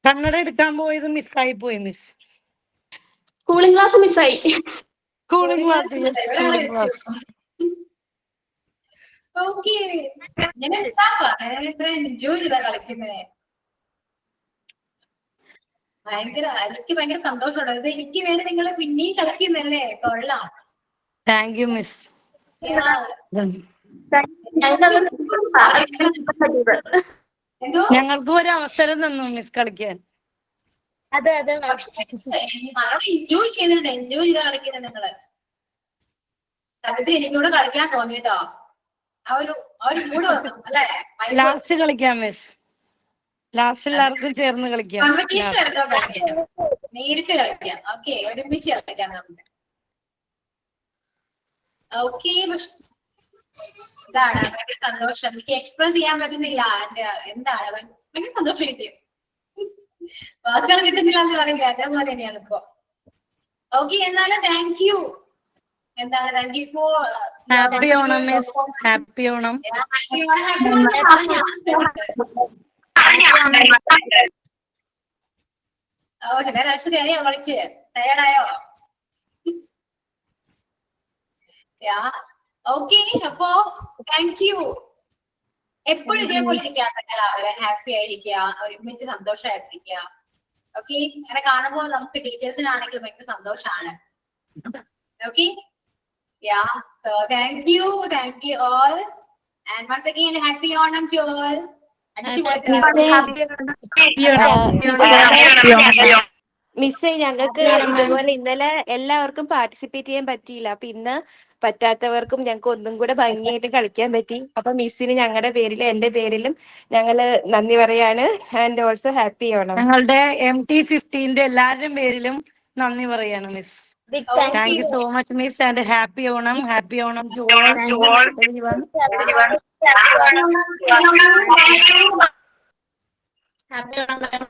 Speaker 7: കണ്ണട എടുക്കാൻ പോയത് മിസ്സായി പോയി മിസ്.
Speaker 6: കൂളിംഗ് ഗ്ലാസ് മിസ്സായി.
Speaker 7: Cooling glass. Cooling glass.
Speaker 1: Okay, ഞാൻ ഇത്ര എൻജോയ് ചെയ്താ കളിക്കുന്നേ. എനിക്ക് ഭയങ്കര സന്തോഷമുണ്ട്. ഇത് എനിക്ക് വേണ്ടി നിങ്ങൾ പിന്നെയും കളിക്കുന്നല്ലേ, കൊള്ളാം.
Speaker 7: Thank you miss. ഞങ്ങൾക്ക് ഒരു അവസരം തന്നു മിസ് കളിക്കാൻ.
Speaker 4: അതെ അതെ
Speaker 1: എൻജോയ് ചെയ്യുന്നുണ്ട്, എൻജോയ് ചെയ്താ കളിക്കുന്നത് നിങ്ങള്. സത്യത്തിൽ എനിക്കൂടെ കളിക്കാൻ തോന്നിട്ടോ. ആ ഒരു മൂഡ് വന്നു അല്ലേ?
Speaker 7: ലാസ്റ്റ് കളിക്കാം മിസ്. ലാസ്റ്റ് എല്ലാവർക്കും ചേർന്ന് കളിക്കാം.
Speaker 1: കോമ്പറ്റീഷൻ എടുത്തോ കളിക്കാം, നേരിട്ട് കളിക്കാം. ഓക്കെ, ഒരുമിച്ച് കളിക്കാം നമുക്ക്. ഓക്കെ, ഇതാണ് ഭയങ്കര സന്തോഷം. എനിക്ക് എക്സ്പ്രസ് ചെയ്യാൻ പറ്റുന്നില്ല. എന്താണ് ഭയങ്കര സന്തോഷം എനിക്ക്. വാക്കുകൾ കിട്ടുന്നില്ല എന്ന് പറയില്ല, അതേപോലെ തന്നെയാണ് ഇപ്പൊ. ഓക്കെ, എന്നാലും താങ്ക് യു. എന്താണ് thank you for
Speaker 7: happy Onam miss. Happy Onam.
Speaker 1: ശരിയായോ കളിച്ച്? ടയർഡായോ? ഓക്കെ, അപ്പോ താങ്ക് യു. എപ്പോഴും ഇതേപോലെ ഇരിക്കാം എല്ലാവരും, ഹാപ്പി ആയിരിക്കുക, ഒരുമിച്ച് സന്തോഷമായിട്ടിരിക്കുക. ഓക്കെ, അങ്ങനെ കാണുമ്പോൾ നമുക്ക് ടീച്ചേഴ്സിനാണെങ്കിൽ ഭയങ്കര സന്തോഷമാണ്. Okay, so thank you all, and once again happy Onam to all.
Speaker 10: മിസ്സേ, ഞങ്ങൾക്ക് ഇതുപോലെ ഇന്നലെ എല്ലാവർക്കും പാർട്ടിസിപ്പേറ്റ് ചെയ്യാൻ പറ്റിയില്ല. അപ്പൊ ഇന്ന് പറ്റാത്തവർക്കും ഞങ്ങൾക്ക് ഒന്നും കൂടെ ഭംഗിയായിട്ട് കളിക്കാൻ പറ്റി. അപ്പൊ മിസ്സിന് ഞങ്ങളുടെ പേരിലും എന്റെ പേരിലും ഞങ്ങള് നന്ദി പറയാണ്. And also happy Onam.
Speaker 7: ഞങ്ങളുടെ MT15 എല്ലാവരുടെയും പേരിലും നന്ദി പറയാണ് miss. Thank you so much miss, and happy Onam. Happy Onam to all everyone.
Speaker 4: Happy Onam.